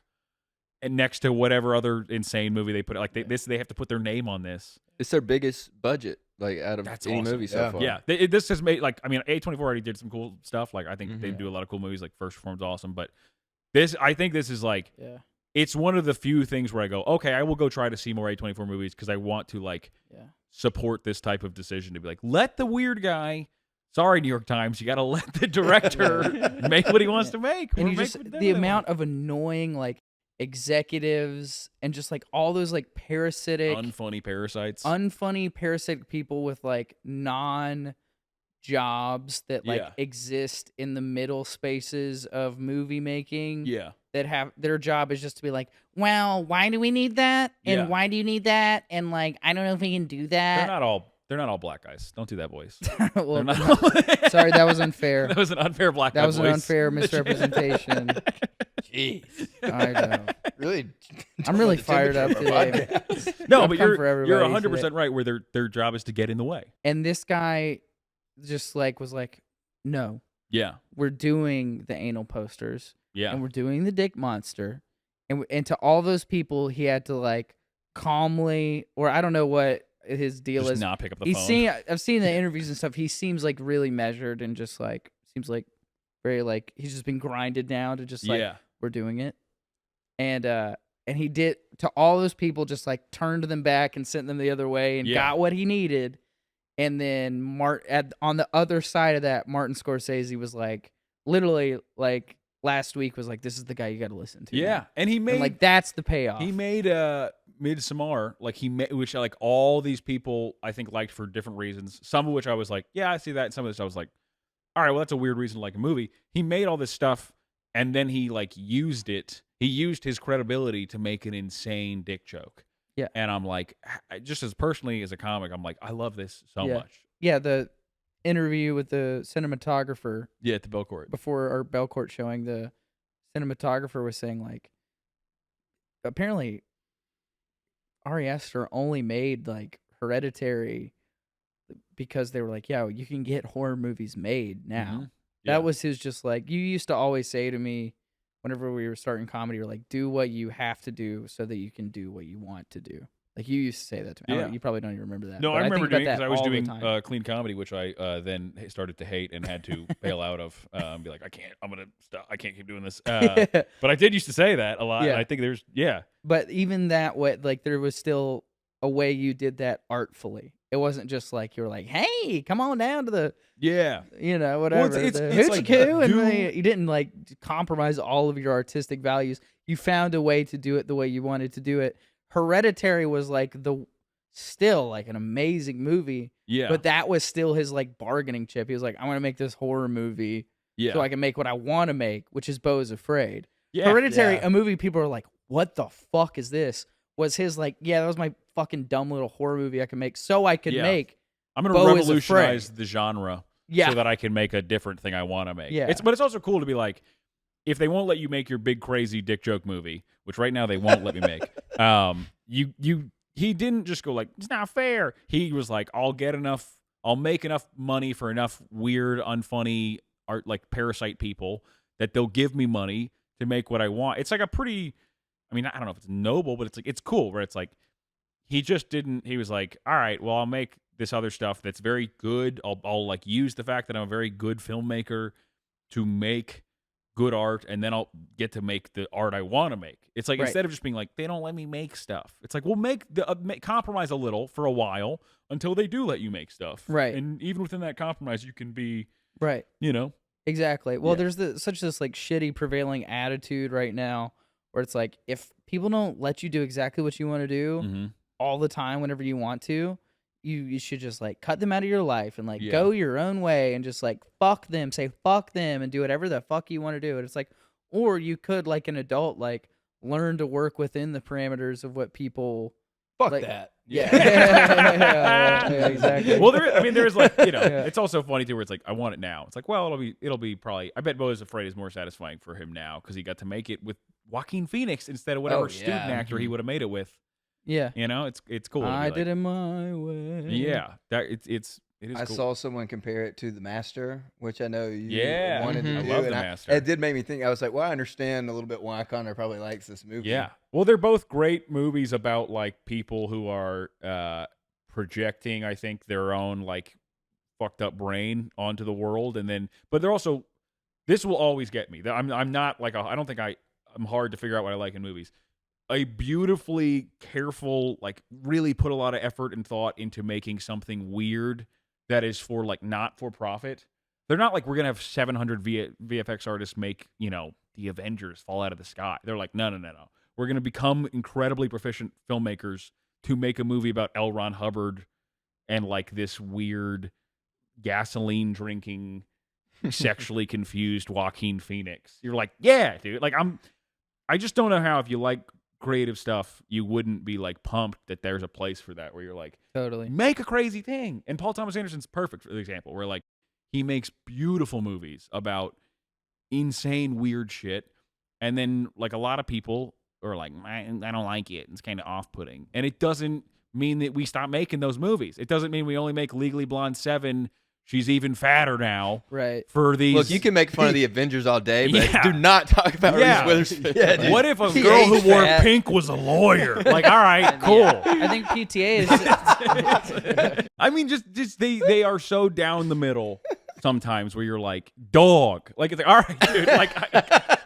and next to whatever other insane movie they put. Like they have to put their name on this. It's their biggest budget, like out of That's any awesome. movie so far. Yeah. This has made like, I mean, A24 already did some cool stuff. Like I think they do a lot of cool movies. Like First Reform's awesome. But I think this is like, Yeah. it's one of the few things where I go, okay, I will go try to see more A24 movies because I want to like support this type of decision to be like, let the weird guy. Sorry, New York Times, you got to let the director make what he wants to make. And or you make just whatever the they amount want. of annoying like executives and just like all those like parasitic, unfunny parasites. unfunny parasitic people with like jobs that like Yeah. exist in the middle spaces of movie making. Yeah. That have their job is just to be like, well, why do we need that? And Yeah. why do you need that? And like, I don't know if we can do They're that. not all black guys. Don't do that voice. Well, They're not all- sorry, that was unfair. That was an unfair black guy That was an voice. unfair misrepresentation. Jeez. I know. Really? I'm really Don't let the fired up temperature today. podcast. No, I've but come you're for everybody 100% right where their job is to get in the way. And this guy just like was like, no, Yeah. we're doing the anal posters Yeah. and we're doing the dick monster. And to all those people, he had to like calmly, or I don't know what his deal Just is. not pick up the phone. I've seen the interviews and stuff. He seems like really measured and just like seems like very like he's just been grinded down to just like Yeah. we're doing it. And he did to all those people, just like turned them back and sent them the other way and Yeah. got what he needed. And then on the other side of that, Martin Scorsese was like, literally like last week was like, this is the guy you got to listen to. Yeah. now. And he made And like that's the payoff. He made Midsommar, like which like all these people I think liked for different reasons. Some of which I was like, yeah, I see that. And some of this I was like, all right, well that's a weird reason to like a movie. He made all this stuff and then he like used it. He used his credibility to make an insane dick joke. Yeah. And I'm like, just as personally as a comic, I'm like, I love this so Yeah. much. Yeah, the interview with the cinematographer Yeah, at the Belcourt. before our Belcourt showing, the cinematographer was saying like, apparently Ari Aster only made like Hereditary because they were like, yeah, you can get horror movies made now. Mhm. Yeah. That was his just like, you used to always say to me whenever we were starting comedy, you're like, do what you have to do so that you can do what you want to do. Like you used to say that to me. Yeah. You probably don't even remember that. No, but I remember think about doing it because that I was all the doing time. clean comedy, which I then started to hate and had to bail out of. Be like, I can't. I'm gonna stop. I can't keep doing this. But I did used to say that a lot. Yeah. And I think there's But even that way, like there was still a way you did that artfully. it wasn't just like you were like, hey, come on down to the Well, whatever it's the like, hoochie coo, and you didn't like compromise all of your artistic values. You found a way to do it the way you wanted to do it. Hereditary was like still like an amazing movie. Yeah. But that was still his like bargaining chip. He was like, I want to make this horror movie so I can make what I want to make, which is Beau is Afraid. Yeah. Hereditary, a movie people are like, what the fuck is this? Was his like, that was my fucking dumb little horror movie I can make so I could make I'm going to Beau is revolutionize Afraid. the genre Yeah. so that I can make a different thing I want to make. Yeah. But it's also cool to be like, if they won't let you make your big crazy dick joke movie, which right now they won't let me make, he didn't just go like, it's not fair. He was like, I'll make enough money for enough weird, unfunny art like Parasite people that they'll give me money to make what I want. It's like a pretty, I mean, I don't know if it's noble, but it's like, it's cool where it's like, he was like, all right, well, I'll make this other stuff that's very good. I'll like use the fact that I'm a very good filmmaker to make good art, and then I'll get to make the art I want to make. It's like, instead of just being like, they don't let me make stuff. It's like, we'll compromise a little for a while until they do let you make stuff. Right. And even within that compromise, you can be, Right. Exactly. Well, there's such this like shitty prevailing attitude right now where it's like, if people don't let you do exactly what you want to do all the time whenever you want to, you should just like cut them out of your life and like go your own way and just like fuck them, say fuck them, and do whatever the fuck you want to do. And it's like, or you could like an adult like learn to work within the parameters of what people Fuck like, that. Yeah, exactly. Well, there's like, it's also funny too where it's like, I want it now. It's like, well, it'll be probably, I bet Beau is Afraid is more satisfying for him now because he got to make it with Joaquin Phoenix instead of whatever student actor he would have made it with. Yeah. It's cool. I did it my way. Yeah. It is I cool. saw someone compare it to The Master, which I know you Yeah. wanted to I do. love and The Master. It did make me think. I was like, well, I understand a little bit why Connor probably likes this movie. Yeah. Well, they're both great movies about like people who are projecting, I think, their own like fucked up brain onto the world, and then, but they're also, this will always get me. I'm not like I don't think I'm hard to figure out what I like in movies. A beautifully careful, like really put a lot of effort and thought into making something weird that is for like not for profit. They're not like, we're gonna have 700 VFX artists make the Avengers fall out of the sky. They're like, no. We're gonna become incredibly proficient filmmakers to make a movie about L. Ron Hubbard and like this weird gasoline drinking, sexually confused Joaquin Phoenix. You're like, yeah, dude. Like I just don't know how, if you like creative stuff, you wouldn't be like pumped that there's a place for that where you're like, Totally. make a crazy thing. And Paul Thomas Anderson's perfect for the example where like he makes beautiful movies about insane weird shit, and then like a lot of people are like, I don't like it, it's kind of off-putting, and it doesn't mean that we stop making those movies. It doesn't mean we only make Legally Blonde 7, she's even fatter now, right? For these, Look, you can make fun of the Avengers all day, but do not talk about Reese Witherspoon. Yeah, dude. what if a girl who wore pink was a lawyer? Like, all right, cool. I think PTA is. I mean, just they are so down the middle sometimes where you're like, dog. Like, it's like, all right, dude. Like,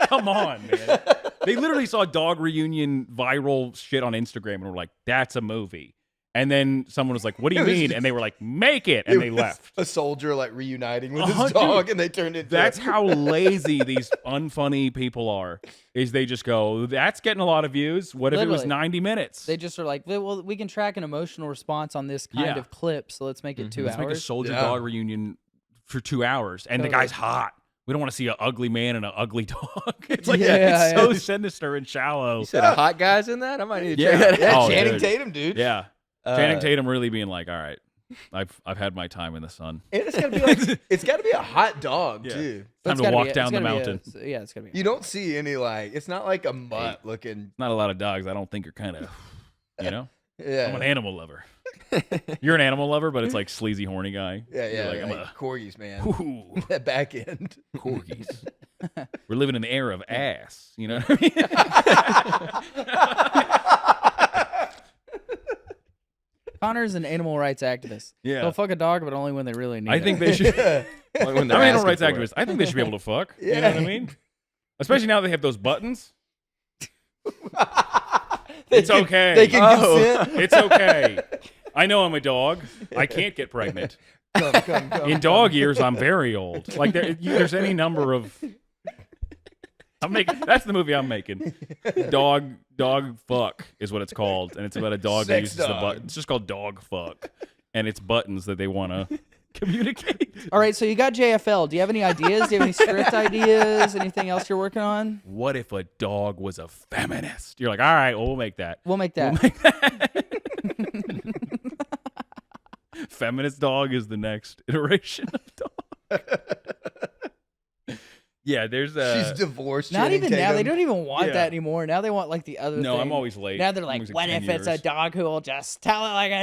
come on, man. They literally saw dog reunion viral shit on Instagram and were like, that's a movie. And then someone was like, what do you mean? And they were like, make it. And they left. A soldier like reuniting with his dog, dude, and they turned it. That's how lazy these unfunny people are. Is they just go, that's getting a lot of views. What if it was 90 minutes? They just are like, well, we can track an emotional response on this kind of clip, so let's make it 2 hours. Let's make a soldier dog reunion for 2 hours, and the guy's hot. We don't want to see an ugly man and an ugly dog. It's like, it's so sinister and shallow. You said a hot guy's in that? I might need to check that out. Yeah, Channing Tatum, dude. Yeah. Channing Tatum really being like, all right, I've had my time in the sun. And it's gotta be like, it's gotta be a hot dog too. Time to walk down the mountain. It's gotta be. You don't see any like, it's not like a mutt looking. Not a lot of dogs. I don't think are kind of, Yeah. I'm an animal lover. You're an animal lover, but it's like sleazy, horny guy. Yeah. Like, Like corgis, man. Ooh, That back end. corgis. We're living in the era of ass. You know what I mean? Connor's an animal rights activist. Yeah. They'll fuck a dog, but only when they really need it. I think they should. Only when I'm they're an animal asking rights for activist. it. I think they should be able to fuck. You know what I mean? Especially now they have those buttons. It's okay. They can consent. It's okay. I know I'm a dog. I can't get pregnant. Come. In dog years, I'm very old. Like there's any number of. That's the movie I'm making. Dog fuck is what it's called, and it's about a dog that uses the button. It's just called dog fuck, and it's buttons that they want to communicate. All right, so you got JFL. Do you have any ideas? Do you have any script ideas? Anything else you're working on? What if a dog was a feminist? You're like, all right, well, we'll make that. We'll make that. Feminist dog is the next iteration of dog. Yeah, there's She's divorced. Not Channing even now. Tatum. They don't even want Yeah. that anymore. Now they want like the other No, thing. I'm always late. Now they're I'm like, always what 10 if it's a years. dog who will just tell it like it is?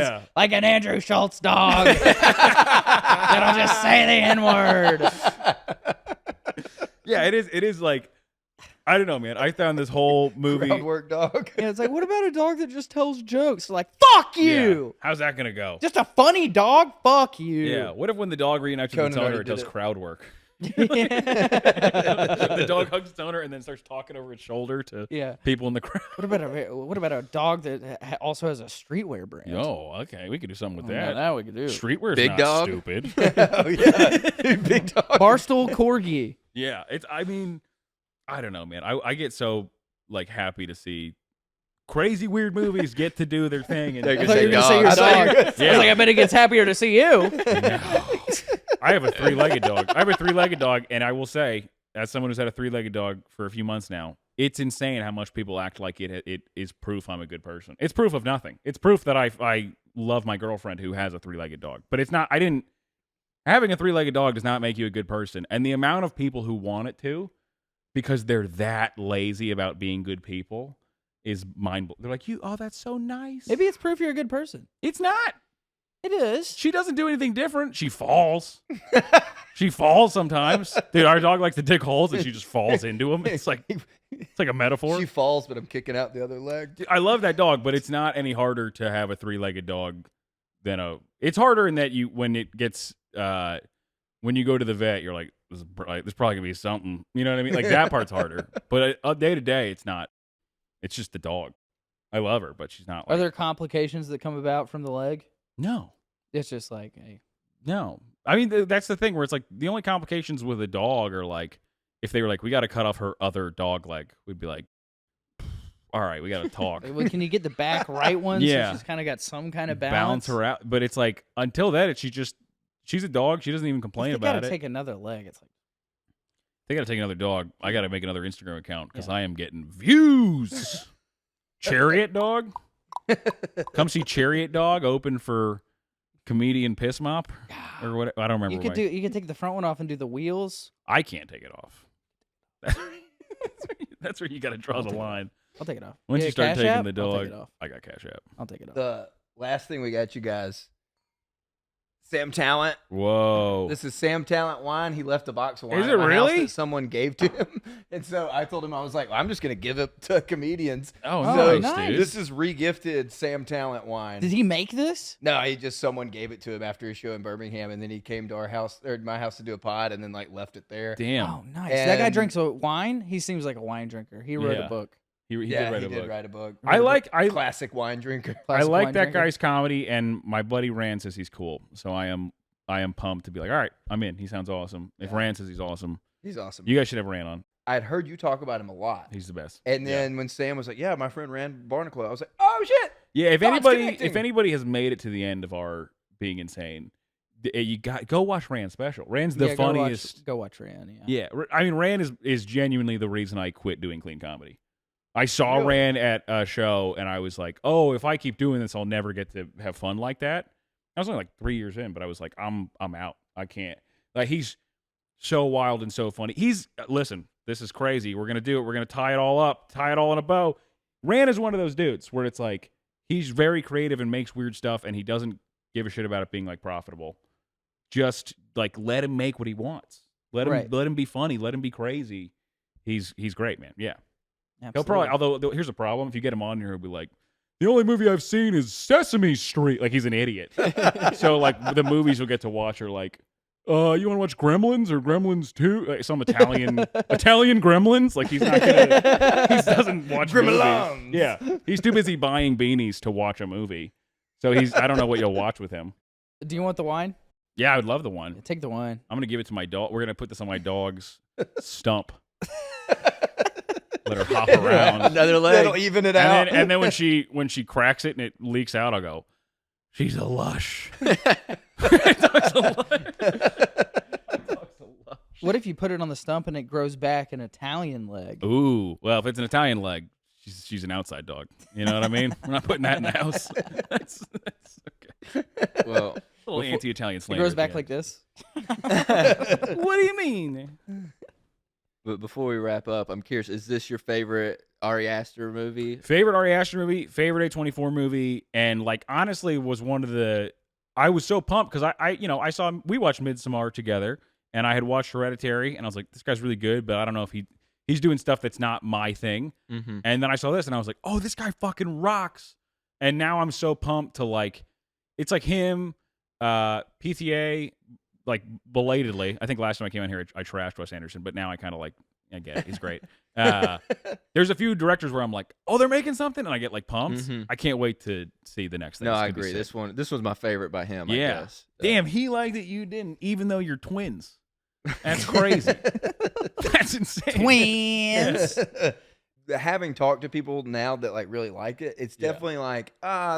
Yeah. Like an Andrew Schultz dog. That'll just say the N-word. Yeah, it is like, I don't know, man. I found this whole movie. Groundwork dog. Yeah, it's like, what about a dog that just tells jokes? Like, fuck you. Yeah. How's that gonna go? Just a funny dog? Fuck you. Yeah. What if when the dog reunites with Conan its owner, already it does did it. crowd work? The dog hugs its owner and then starts talking over its shoulder to Yeah. people in the crowd. What about a dog that also has a streetwear brand? Oh, okay. We could do something with Yeah, that. that we could do. Streetwear's Big not dog? stupid. Oh yeah, big dog. Barstool Corgi. Yeah, I mean, I don't know, man. I get so like happy to see crazy weird movies get to do their thing. And They're I gonna thought you were say gonna say your dog. dog. I was Yeah. like, I bet it gets happier to see you. I have a three-legged dog. And I will say, as someone who's had a three-legged dog for a few months now, it's insane how much people act like it is proof I'm a good person. It's proof of nothing. It's proof that I love my girlfriend who has a three-legged dog. But it's not. Having a three-legged dog does not make you a good person. And the amount of people who want it to, because they're that lazy about being good people, is mind-blowing. They're like, that's so nice. Maybe it's proof you're a good person. It's not. It is. She doesn't do anything different. She falls. She falls sometimes. Dude, our dog likes to dig holes and she just falls into them. It's like a metaphor. She falls, but I'm kicking out the other leg. I love that dog, but it's not any harder to have a three-legged dog than it's harder in that when it gets when you go to the vet, you're like, this is probably gonna be something. You know what I mean? Like that part's harder. But day to day, it's not. It's just the dog. I love her, but she's not. Are Like, there complications that come about from the leg? no. It's just like, hey. No. I mean, that's the thing where it's like the only complications with a dog are like if they were like, we got to cut off her other dog leg, we'd be like, all right, we got to talk. Well, can you get the back right one? Yeah. So she's kind of got some kind of Balance her out. But it's like, until then, she's a dog. She doesn't even complain They about gotta it. take another leg. It's like, They got to take another dog. I got to make another Instagram account because I am getting views. Chariot Dog? Come see Chariot Dog open for Comedian Piss Mop or what? I don't remember. you could take the front one off and do the wheels. I can't take it off. That's where you got to draw the line. I'll take it off. Once Yeah, you start Cash taking App? the I'll dog, take it off. I got Cash App. I'll take it off. The last thing we got you guys, Sam Talent. Whoa. This is Sam Talent wine. He left a box of wine Is at it my house really? that someone gave to him. And so I told him, I was like, well, I'm just going to give it to comedians. Oh, Oh, nice, nice. dude. This is re-gifted Sam Talent wine. Did he make this? No, someone gave it to him after his show in Birmingham, and then he came to our house or my house to do a pod, and then like left it there. Damn. Oh, nice. That guy And- drinks a wine. He seems like a wine drinker. He wrote Yeah. a book. He Yeah, did he write a did book. write a book. I Classic wine drinker. I Classic like wine that drinker. guy's comedy, and my buddy Rand says he's cool. So I am pumped to be like, all right, I'm in. He sounds awesome. If Yeah. Rand says he's awesome, He's awesome. you guys should have Rand on. I'd heard you talk about him a lot. He's the best. And Yeah. then when Sam was like, yeah, my friend Rand Barnacle, I was like, oh, shit. Yeah, if God's anybody connecting. has made it to the end of our being insane, you got go watch Rand's special. Rand's the Yeah, funniest. Go watch Rand. Yeah. Yeah, I mean Rand is genuinely the reason I quit doing clean comedy. I saw Really? Rand at a show and I was like, "Oh, if I keep doing this, I'll never get to have fun like that." I was only like 3 years in, but I was like, "I'm out. I can't." Like he's so wild and so funny. Listen, this is crazy. We're gonna do it. We're gonna tie it all up, tie it all in a bow. Rand is one of those dudes where it's like he's very creative and makes weird stuff, and he doesn't give a shit about it being like profitable. Just like let him make what he wants. Let him be funny. Let him be crazy. He's great, man. Yeah. He'll probably. Although here's a problem: if you get him on here, he'll be like, "The only movie I've seen is Sesame Street." Like he's an idiot. So like the movies we'll get to watch are like, you want to watch Gremlins or Gremlins 2? Like some Italian Gremlins. Like he's not gonna. He doesn't watch Gremlins. movies. Yeah, he's too busy buying beanies to watch a movie. So I don't know what you'll watch with him. Do you want the wine? Yeah, I would love the one. Take the wine. I'm gonna give it to my dog. We're gonna put this on my dog's stump. Let her hop around. Another leg. That'll even it out. And then when she cracks it and it leaks out, I'll go, she's a lush. Dog's a lush. What if you put it on the stump and it grows back an Italian leg? Ooh, well, if it's an Italian leg, she's an outside dog. You know what I mean? We're not putting that in the house. That's okay. Well, A little anti-Italian It slander. grows at back the like end. this. What do you mean? but before we wrap up, I'm curious: is this your favorite Ari Aster movie? Favorite Ari Aster movie, favorite A24 movie, and like honestly was one of the. I was so pumped because we watched Midsommar together, and I had watched Hereditary, and I was like, this guy's really good, but I don't know if he's doing stuff that's not my thing. Mm-hmm. And then I saw this, and I was like, oh, this guy fucking rocks. And now I'm so pumped to like, it's like him, PTA, like belatedly. I think last time I came in here, I trashed Wes Anderson, but now I kind of like, I get it. He's great. There's a few directors where I'm like, oh, they're making something, and I get like pumped. Mm-hmm. I can't wait to see the next thing. No, It's I gonna be agree. sick. This was my favorite by him. I Yeah. guess. Damn, he liked it. You didn't, even though you're twins. That's crazy. That's insane. Twins. Having talked to people now that like really like it, it's Yeah. definitely like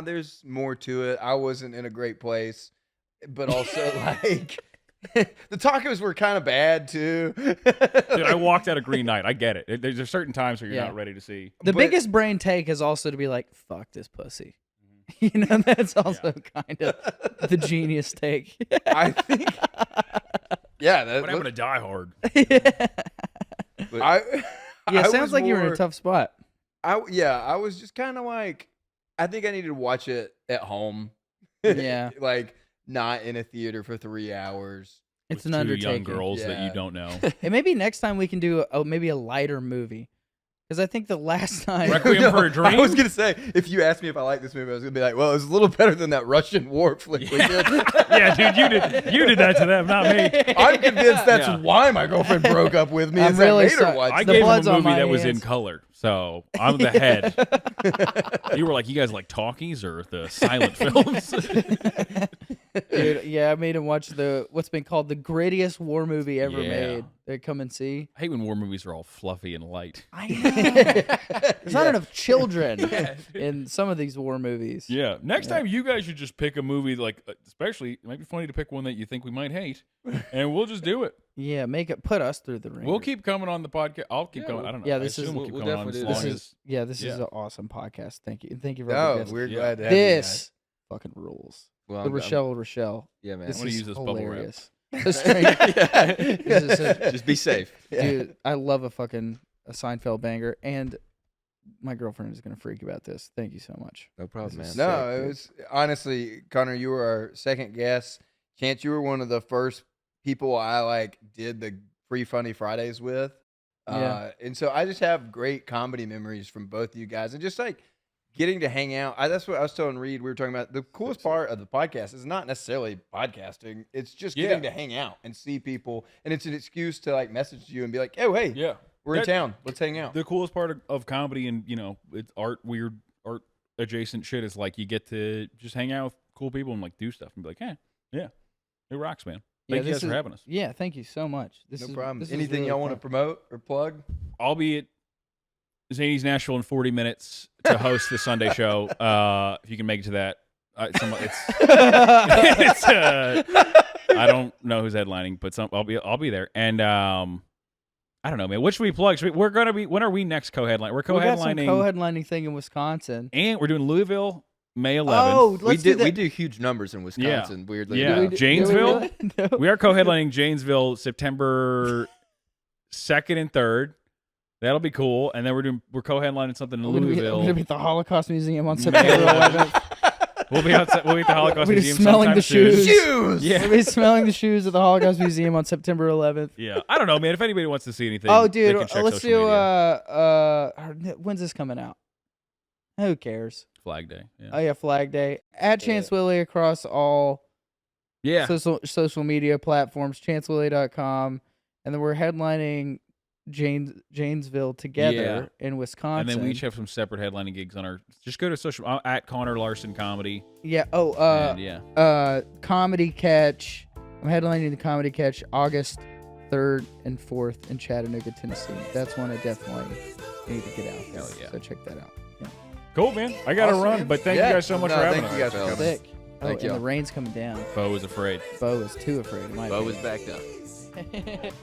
there's more to it. I wasn't in a great place, but also like the tacos were kind of bad too. Dude, I walked out of Green Knight. I get it. There's certain times where you're Yeah. not ready to see. The But- biggest brain take is also to be like, fuck this pussy. You know, that's also kind of the genius take. I think, yeah, What happened to Die Hard? I Yeah, I sounds was like you were in more- a tough spot. I was just kind of like, I think I needed to watch it at home. Yeah. Like not in a theater for 3 hours. It's With an two undertaking. young girls that you Yeah. don't know. And maybe next time we can do maybe a lighter movie. Because I think the last time. Requiem for a Dream? I was gonna say, if you asked me if I like this movie, I was gonna be like, well, it was a little better than that Russian war flick we did. Yeah, dude, you did that to them, not me. I'm convinced that's Yeah. why my girlfilm broke up with me. I'm is really I made her sorry. watch I The gave him blood's a on movie my that was in hands. color, so I'm the head. You were like, you guys like talkies or the silent films? Dude, yeah, I made him watch what's been called the grittiest war movie ever Yeah. made. They come and see. I hate when war movies are all fluffy and light. There's not enough children in some of these war movies. Yeah. Next time, you guys should just pick a movie, like, especially, it might be funny to pick one that you think we might hate, and we'll just do it. Yeah, put us through the ring. We'll keep coming on the podcast. I'll keep coming. I don't know. Yeah, I this is- assume we'll keep we'll coming on as definitely long do as. this is Yeah. an awesome podcast. Thank you. And thank you for No, the guest. we're Yeah. glad to have you This fucking rules. Well, The Rochelle. Yeah, man. This wanna is use this bubble wrap. hilarious. The string- This is a- Just be safe. Dude, I love a Seinfeld banger, and my girlfriend is gonna freak about this. Thank you so much. No problem, man. This is No, sick, it dude. was honestly, Connor, you were our second guest. Chance, you were one of the first people I like did the free Funny Fridays with. Yeah. And so I just have great comedy memories from both of you guys, and just like getting to hang out. That's what I was telling Reed. We were talking about the coolest part of the podcast is not necessarily podcasting. It's just getting to hang out and see people, and it's an excuse to like message you and be like, "Oh, hey, Yeah. we're in That- town. Let's hang out." The coolest part of comedy and, it's weird art adjacent shit is like you get to just hang out with cool people and like do stuff and be like, hey, yeah, it rocks, man. Thank you this guys for is- having us. Yeah, thank you so much. No problem. this is Anything really y'all want to fun. promote or plug? I'll be at Zany's Nashville in 40 minutes to host the Sunday show. If you can make it to that. It's I don't know who's headlining, but I'll be there. And I don't know, man. What should we plug? We're gonna be. When are we next co-headline? We're We got some co-headlining, co-headlining thing in Wisconsin. and we're doing Louisville May 11th. Oh, let's do that. We do huge numbers in Wisconsin. Weirdly, Yeah. enough. Do we Janesville? really? No. We are co-headlining Janesville September 2nd and 3rd. That'll be cool. And then we're co-headlining something in We're gonna Louisville. be at the Holocaust Museum on September 11th. We'll be at the Holocaust We'll be Museum smelling sometime the soon. shoes. Shoes. Yeah. We'll be smelling the shoes at the Holocaust Museum on September 11th. Yeah, I don't know, man. If anybody wants to see anything, Oh, they dude, can check let's social do media. when's this coming out? Who cares? Flag Day. Yeah, Oh yeah, Flag Day. At Chance Willie across all yeah. social media platforms, chancewillie.com. And then we're headlining Janesville together in Wisconsin. And then we each have some separate headlining gigs on our. Just go to social at Connor Larsen Comedy. Yeah. Oh. And Comedy Catch. I'm headlining the Comedy Catch August 3rd and 4th in Chattanooga, Tennessee. That's one I definitely need to get out there. Hell yeah. So check that out. Yeah. Cool, man. I gotta Awesome, run, man. but thank you guys so much for having thank us. you guys for coming. Sick. Thank and you. the rain's coming down. Beau is afraid. Beau is too afraid. Beau is backed up.